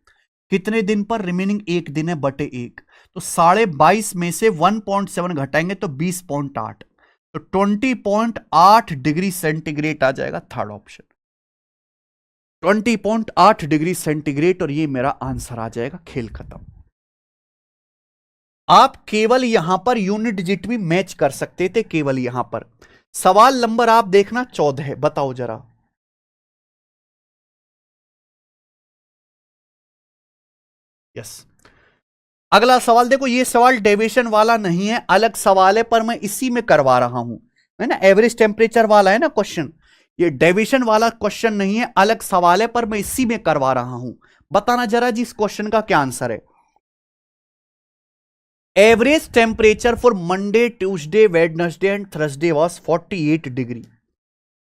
कितने दिन पर? रिमेनिंग 1 दिन है बटे 1, तो 22.5 में से 1.7 घटाएंगे तो 20.8, तो 20.8 डिग्री सेंटीग्रेड आ जाएगा थर्ड ऑप्शन, 20.8 डिग्री सेंटीग्रेड। और ये मेरा आंसर आ जाएगा। खेल खत्म। आप केवल यहां पर यूनिट डिजिट भी मैच कर सकते थे, केवल यहां पर। सवाल नंबर आप देखना 14 है, बताओ जरा। यस, अगला सवाल देखो, ये सवाल डेविएशन वाला नहीं है, अलग सवाल है, पर मैं इसी में करवा रहा हूं, है ना। एवरेज टेम्परेचर वाला है ना क्वेश्चन, ये डेविएशन वाला क्वेश्चन नहीं है, अलग सवाल है, पर मैं इसी में करवा रहा हूं। बताना जरा जी इस क्वेश्चन का क्या आंसर है। Average temperature for Monday, Tuesday, Wednesday and Thursday was 48 degree.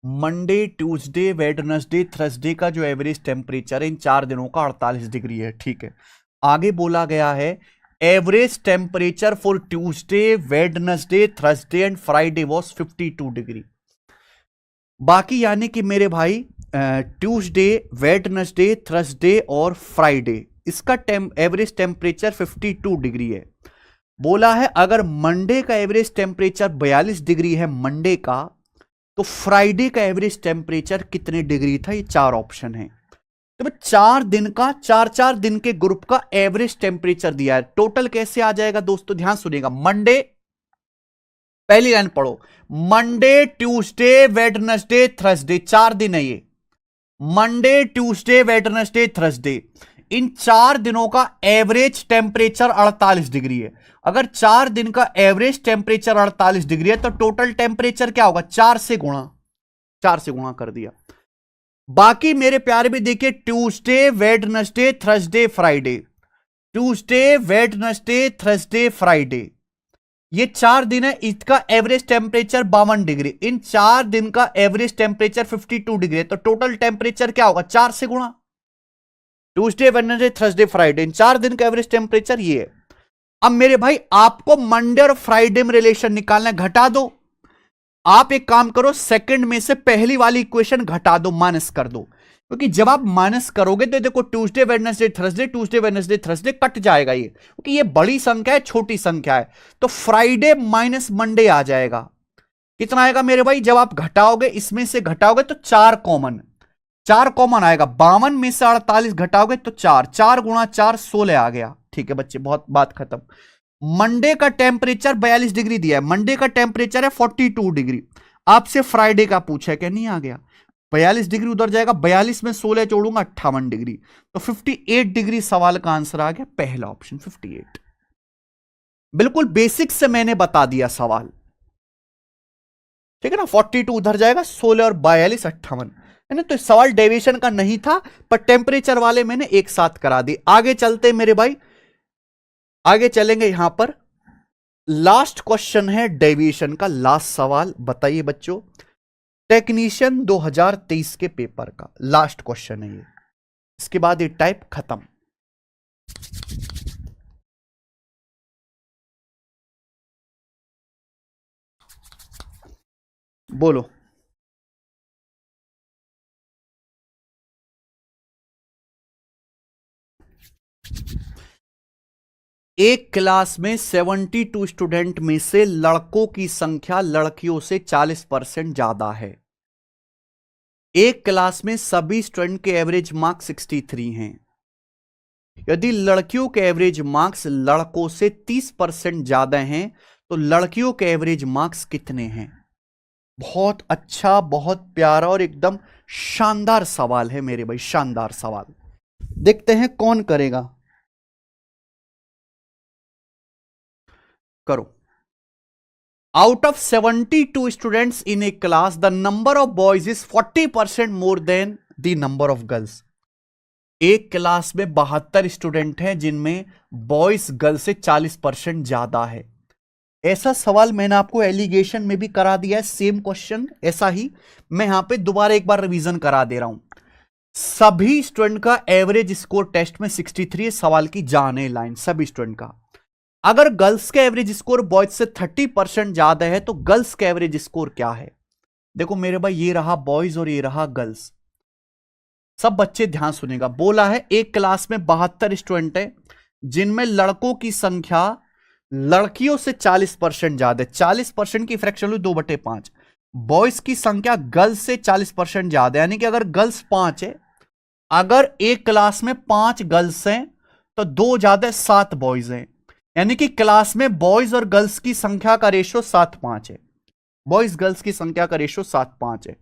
Monday, Tuesday, Wednesday, Thursday का जो एवरेज टेम्परेचर है इन 4 दिनों का 48 डिग्री है। ठीक है, आगे बोला गया है average temperature for Tuesday, Wednesday, Thursday and Friday was 52 degree. बाकी यानी कि मेरे भाई ट्यूसडे, वेडनेसडे, थर्सडे और फ्राइडे इसका एवरेज टेम्परेचर 52 डिग्री है। बोला है अगर मंडे का एवरेज टेम्परेचर 42 डिग्री है मंडे का, तो फ्राइडे का एवरेज टेम्परेचर कितने डिग्री था? ये 4 ऑप्शन है। तो 4 दिन का 4 दिन के ग्रुप का एवरेज टेम्परेचर दिया है। टोटल कैसे आ जाएगा दोस्तों, ध्यान सुनिएगा। मंडे, पहली लाइन पढ़ो, मंडे, ट्यूसडे, वेडनेसडे, थर्सडे, 4 दिन है ये। मंडे, ट्यूसडे, वेडनेसडे, थर्सडे, इन 4 दिनों का एवरेज टेम्परेचर 48 डिग्री है। अगर 4 दिन का एवरेज टेम्परेचर 48 डिग्री है तो टोटल टेम्परेचर क्या होगा? 4 से गुणा कर दिया। बाकी मेरे प्यारे भी देखिए, Tuesday, Wednesday, Thursday, Friday, Tuesday, Wednesday, Thursday, Friday, ये 4 दिन है। इसका एवरेज टेम्परेचर 52 डिग्री, इन 4 दिन का एवरेज टेम्परेचर 52 डिग्री है। तो टोटल टेम्परेचर क्या होगा? 4 से गुणा। ट्यूसडे, वेडनेसडे, थर्सडे, फ्राइडे, इन 4 दिन का एवरेज टेम्परेचर ये है। अब मेरे भाई आपको मंडे और फ्राइडे में रिलेशन निकालना है, घटा दो। आप एक काम करो, सेकंड में से पहली वाली इक्वेशन घटा दो, माइनस कर दो, क्योंकि जब आप माइनस करोगे तो देखो Tuesday, Wednesday, Thursday, Tuesday, Wednesday, Thursday cut जाएगा ये, क्योंकि ये बड़ी संख्या है, छोटी संख्या है। तो फ्राइडे माइनस मंडे आ जाएगा। कितना आएगा मेरे भाई? जब आप घटाओगे, इसमें से घटाओगे तो 4 कॉमन आएगा। 52 में से 48 घटाओगे तो 4 गुणा 4 16 आ गया। ठीक है बच्चे, बहुत बात खत्म। मंडे का टेम्परेचर 42 डिग्री दिया है, मंडे का टेम्परेचर है 42 डिग्री। आपसे फ्राइडे का पूछा है, क्या नहीं आ गया? 42 डिग्री उधर जाएगा, 42 में 16 जोड़ूंगा 58 डिग्री, तो 58 डिग्री सवाल का आंसर आ गया, पहला ऑप्शन 58। बिल्कुल बेसिक से मैंने बता दिया सवाल, ठीक है ना। 42 उधर जाएगा, 16 और 42 58 है ना। तो सवाल डेविएशन का नहीं था, पर टेम्परेचर वाले मैंने एक साथ करा दी। आगे चलते मेरे भाई, आगे चलेंगे। यहां पर लास्ट क्वेश्चन है डेविएशन का, लास्ट सवाल। बताइए बच्चों, टेक्नीशियन 2023 के पेपर का लास्ट क्वेश्चन है ये, इसके बाद ये टाइप खत्म। बोलो। एक क्लास में 72 स्टूडेंट में से लड़कों की संख्या लड़कियों से 40% ज्यादा है। एक क्लास में सभी स्टूडेंट के एवरेज मार्क्स 63 हैं। यदि लड़कियों के एवरेज मार्क्स लड़कों से 30% ज्यादा हैं तो लड़कियों के एवरेज मार्क्स कितने हैं? बहुत अच्छा, बहुत प्यारा और एकदम शानदार सवाल है मेरे भाई, शानदार सवाल। देखते हैं कौन करेगा। करो। Out of 72 students in a class the number of boys is 40% more than the number of girls. एक क्लास में 72 स्टूडेंट हैं जिनमें बॉयज गर्ल्स से 40% ज्यादा है। ऐसा सवाल मैंने आपको एलिगेशन में भी करा दिया है, सेम क्वेश्चन ऐसा ही। मैं यहां पे दोबारा एक बार रिवीजन करा दे रहा हूं। सभी स्टूडेंट का एवरेज स्कोर टेस्ट में 63 सवाल की जाने लाइन, सभी स्टूडेंट का। अगर गर्ल्स का एवरेज स्कोर बॉयज से 30% ज्यादा है तो गर्ल्स का एवरेज स्कोर क्या है? देखो मेरे भाई, ये रहा बॉयज और ये रहा गर्ल्स। सब बच्चे ध्यान सुनेगा। बोला है एक क्लास में 72 स्टूडेंट है जिनमें लड़कों की संख्या लड़कियों से 40% ज्यादा है। 40% की फ्रैक्शन हुई 2/5। बॉयज की संख्या गर्ल्स से 40% ज्यादा है, यानी कि अगर गर्ल्स 5 है, अगर एक क्लास में 5 गर्ल्स हैं तो 2 ज्यादा 7 बॉयज हैं, यानी कि क्लास में बॉयज और गर्ल्स की संख्या का रेशो 7:5 है। बॉयज गर्ल्स की संख्या का रेशो 7:5 है।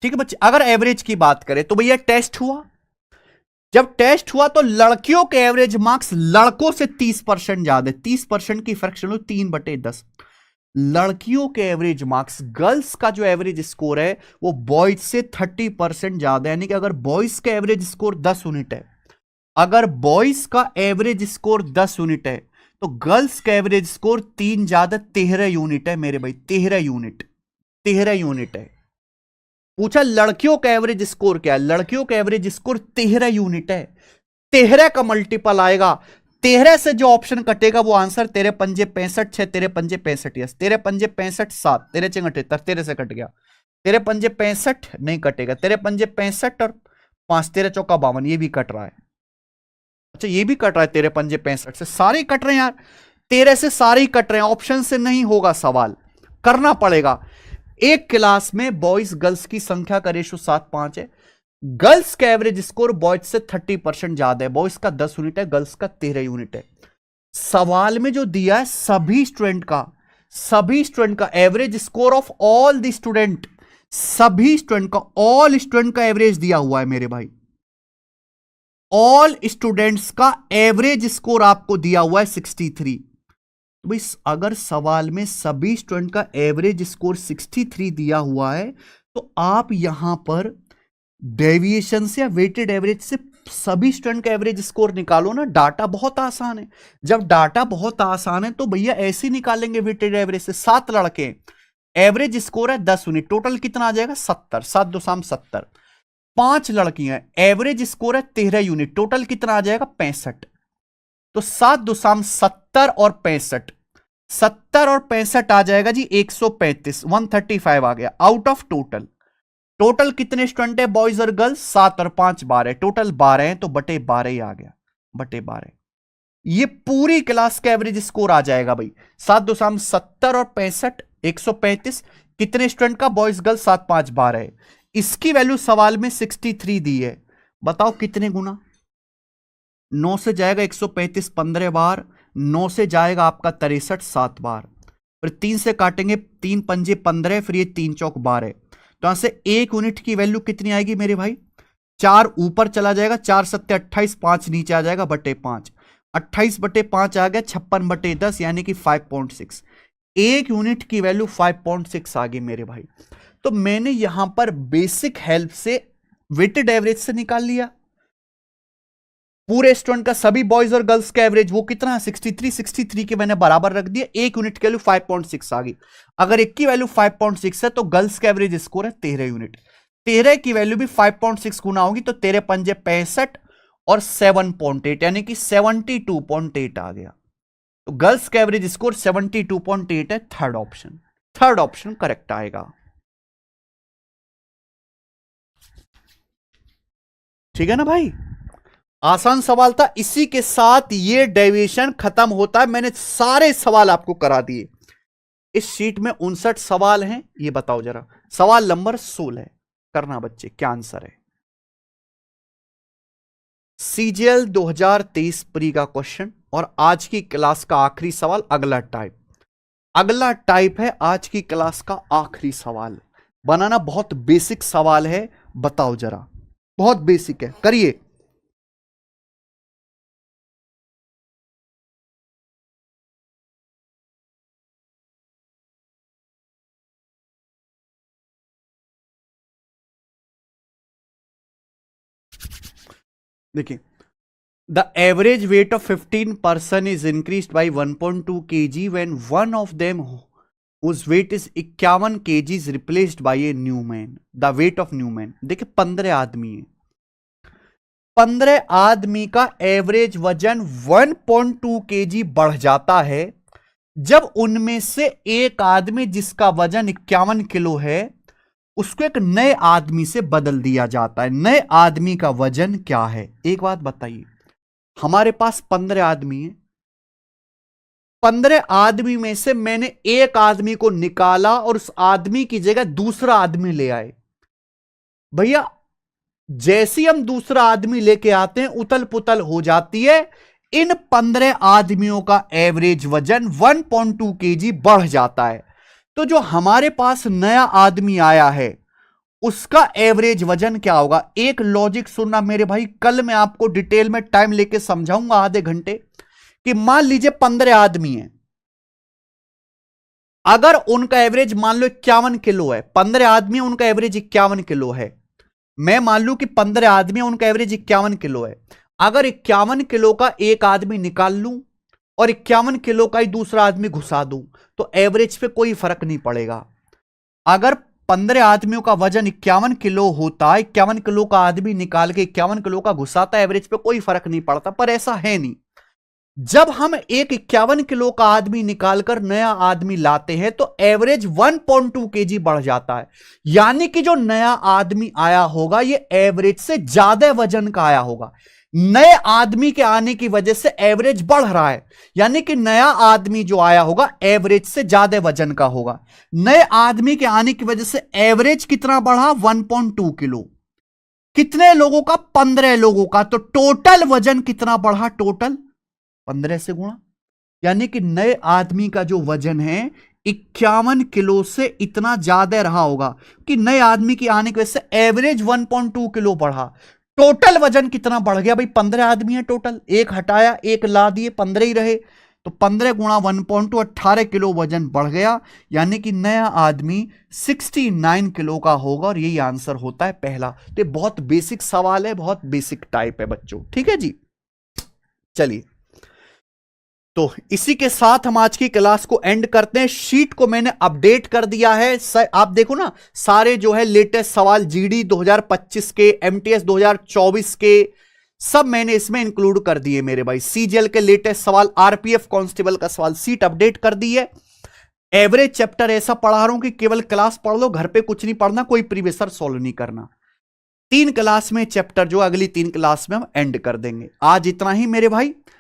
ठीक है बच्चे। अगर एवरेज की बात करें तो भैया टेस्ट हुआ, जब टेस्ट हुआ तो लड़कियों के एवरेज मार्क्स लड़कों से 30% ज्यादा है। 30% की फ्रैक्शन हो 3/10। लड़कियों के एवरेज मार्क्स, गर्ल्स का जो एवरेज स्कोर है वो बॉयज से 30% ज्यादा है, यानी कि अगर बॉयज का एवरेज स्कोर 10 यूनिट है अगर बॉयज का एवरेज स्कोर 10 यूनिट है तो गर्ल्स का एवरेज स्कोर 3 ज्यादा 13 यूनिट है मेरे भाई, 13 यूनिट, 13 यूनिट है। पूछा लड़कियों का एवरेज स्कोर क्या है, लड़कियों का एवरेज स्कोर 13 यूनिट है। 13 का मल्टीपल आएगा, 13 से जो ऑप्शन कटेगा वो आंसर, तेरे पंजे 65, 6 तेरे पंजे 65, यस तेरे पंजे 65, 7 तेरे 78, 13 से कट गया, तेरे पंजे 65 नहीं कटेगा, तेरे पंजे 65 और 5 तेरे चौका 52, ये भी कट रहा है। अच्छा ये भी कट रहा है, तेरे पंजे 65 से, सारे ही कट रहे हैं यार, 13 से सारे ही कट रहे हैं, ऑप्शन से नहीं होगा सवाल, करना पड़ेगा। एक क्लास में बॉयज गर्ल्स की संख्या का रेशो 7:5 है। गर्ल्स का एवरेज स्कोर बॉयज से 30% ज्यादा है, बॉयज का 10 यूनिट है, गर्ल्स का 13 यूनिट है। सवाल में जो दिया है सभी स्टूडेंट का average score of all the student, सभी स्टूडेंट का, ऑल स्टूडेंट का एवरेज दिया हुआ है मेरे भाई, ऑल स्टूडेंट्स का एवरेज स्कोर आपको दिया हुआ है 63। तो भाई अगर सवाल में सभी स्टूडेंट का एवरेज स्कोर 63 दिया हुआ है तो आप यहां पर डेविएशन से या वेटेड एवरेज से सभी स्टूडेंट का एवरेज स्कोर निकालो ना। डाटा बहुत आसान है, जब डाटा बहुत आसान है तो भैया ऐसे निकालेंगे वेटेड एवरेज से। 7 लड़के, एवरेज स्कोर है 10 यूनिट, टोटल कितना आ जाएगा 70, 7 2 70। 5 लड़कियां, एवरेज स्कोर है 13 यूनिट, टोटल कितना आ जाएगा 65। तो 7 2 70 और 65, 70 और 65 आ जाएगा जी 135, 135 आ गया आउट ऑफ टोटल। टोटल कितने स्टूडेंट है बॉयज और गर्ल्स, 7 और 5 12, टोटल 12 है तो बटे 12 ही आ गया, बटे 12। ये पूरी क्लास का एवरेज स्कोर आ जाएगा भाई। 7 2 70 और 65 135, कितने स्टूडेंट का, बॉयज गर्ल्स 7 5 12 है। इसकी वैल्यू सवाल में 63 दी है, बताओ कितने गुना। 9 से जाएगा 135 15 बार, 9 से जाएगा आपका 63 7 बार, फिर 3 से काटेंगे 3 पंजे 15, फिर ये 3 चौक 12। तो यहां से 1 यूनिट की वैल्यू कितनी आएगी मेरे भाई, 4 ऊपर चला जाएगा, 4 7 28, 5 नीचे आ जाएगा बटे 5, 28 बटे 5 आ गया 56 बटे 10 यानी कि 5.6। 1 यूनिट की वैल्यू 5.6 आ गई मेरे भाई। तो मैंने यहां पर बेसिक हेल्प से वेटेड एवरेज से निकाल लिया पूरे स्टूडेंट का, सभी बॉयज और गर्ल्स का एवरेज वो कितना है 63, 63 के मैंने बराबर रख दिया। 1 यूनिट की वैल्यू 5.6 आ गई। अगर एक की वैल्यू 5.6 है तो गर्ल्स का एवरेज स्कोर है 13 यूनिट, 13 की वैल्यू भी 5.6 गुना होगी तो तेरे पंजे 65 और 7.8 यानी कि 72.8 आ गया। तो गर्ल्स का एवरेज स्कोर 72.8 है, third option, third option correct आएगा। ठीक है ना भाई, आसान सवाल था। इसी के साथ ये डेविएशन खत्म होता है, मैंने सारे सवाल आपको करा दिए। इस शीट में 59 सवाल हैं, ये बताओ जरा सवाल नंबर 16 करना बच्चे, क्या आंसर है। सीजीएल 2023 प्री का क्वेश्चन और आज की क्लास का आखिरी सवाल, अगला टाइप, अगला टाइप है आज की क्लास का आखिरी सवाल। बनाना बहुत बेसिक सवाल है, बताओ जरा, बहुत बेसिक है, करिए। देखिए, the average weight of 15 person is increase by 1.2 kg when one of them whose weight is 51 kg is replaced by a new man. The weight of new man, देखिए 15 आदमी है, 15 आदमी का एवरेज वजन 1.2 kg बढ़ जाता है जब उनमें से एक आदमी जिसका वजन 51 किलो है उसको एक नए आदमी से बदल दिया जाता है। नए आदमी का वजन क्या है, एक बात बताइए, हमारे पास 15 आदमी है, 15 आदमी में से मैंने एक आदमी को निकाला और उस आदमी की जगह दूसरा आदमी ले आए। भैया जैसे ही हम दूसरा आदमी लेके आते हैं उतल पुतल हो जाती है, इन 15 आदमियों का एवरेज वजन 1.2 kg बढ़ जाता है। तो जो हमारे पास नया आदमी आया है उसका एवरेज वजन क्या होगा। एक लॉजिक सुनना मेरे भाई, कल मैं आपको डिटेल में टाइम लेके समझाऊंगा आधे घंटे, कि मान लीजिए 15 आदमी हैं, अगर उनका एवरेज मान लो 51 किलो है, 15 आदमी उनका एवरेज 51 किलो है, मैं मान लू कि 15 आदमी उनका एवरेज 51 किलो है, अगर 51 किलो का एक आदमी निकाल लूं और 51 किलो का ही दूसरा आदमी घुसा दूं तो एवरेज पे कोई फर्क नहीं पड़ेगा। अगर 15 आदमियों का वजन 51 किलो होता, 51 किलो का आदमी निकाल के 51 किलो का घुसाता, एवरेज पे कोई फर्क नहीं पड़ता, पर ऐसा है नहीं। जब हम एक 51 किलो का आदमी निकालकर नया आदमी लाते हैं तो एवरेज 1.2 केजी बढ़ जाता है, यानी कि जो नया आदमी आया होगा ये एवरेज से ज्यादा वजन का आया होगा। नए आदमी के आने की वजह से एवरेज बढ़ रहा है, यानी कि नया आदमी जो आया होगा एवरेज से ज्यादा वजन का होगा। नए आदमी के आने की वजह से एवरेज कितना बढ़ा? 1.2 किलो। कितने लोगों का? 15 लोगों का। तो टोटल वजन कितना बढ़ा? टोटल 15 से गुणा, यानी कि नए आदमी का जो वजन है 51 किलो से इतना ज्यादा रहा होगा कि नए आदमी की आने की वजह से एवरेज 1.2 किलो बढ़ा। टोटल वजन कितना बढ़ गया भाई? 15 आदमी है टोटल, एक हटाया एक ला दिए, 15 ही रहे, तो 15 गुणा 1.2 18 किलो वजन बढ़ गया, यानी कि नया आदमी 69 किलो का होगा। और यही आंसर होता है पहला। तो बहुत बेसिक सवाल है, बहुत बेसिक टाइप है बच्चों, ठीक है जी। चलिए, तो इसी के साथ हम आज की क्लास को एंड करते हैं। शीट को मैंने अपडेट कर दिया है, आप देखो ना, सारे जो है लेटेस्ट सवाल जीडी 2025 के, एमटीएस 2024 के, सब मैंने इसमें इंक्लूड कर दिए मेरे भाई। सीजीएल के लेटेस्ट सवाल, आरपीएफ कांस्टेबल का सवाल, सीट अपडेट कर दी है। एवरेज चैप्टर ऐसा पढ़ा रहा हूं कि केवल क्लास पढ़ लो, घर पे कुछ नहीं पढ़ना, कोई प्रीवियस सॉल्व नहीं करना। 3 क्लास में चैप्टर जो अगली 3 क्लास में हम एंड कर देंगे। आज इतना ही मेरे भाई।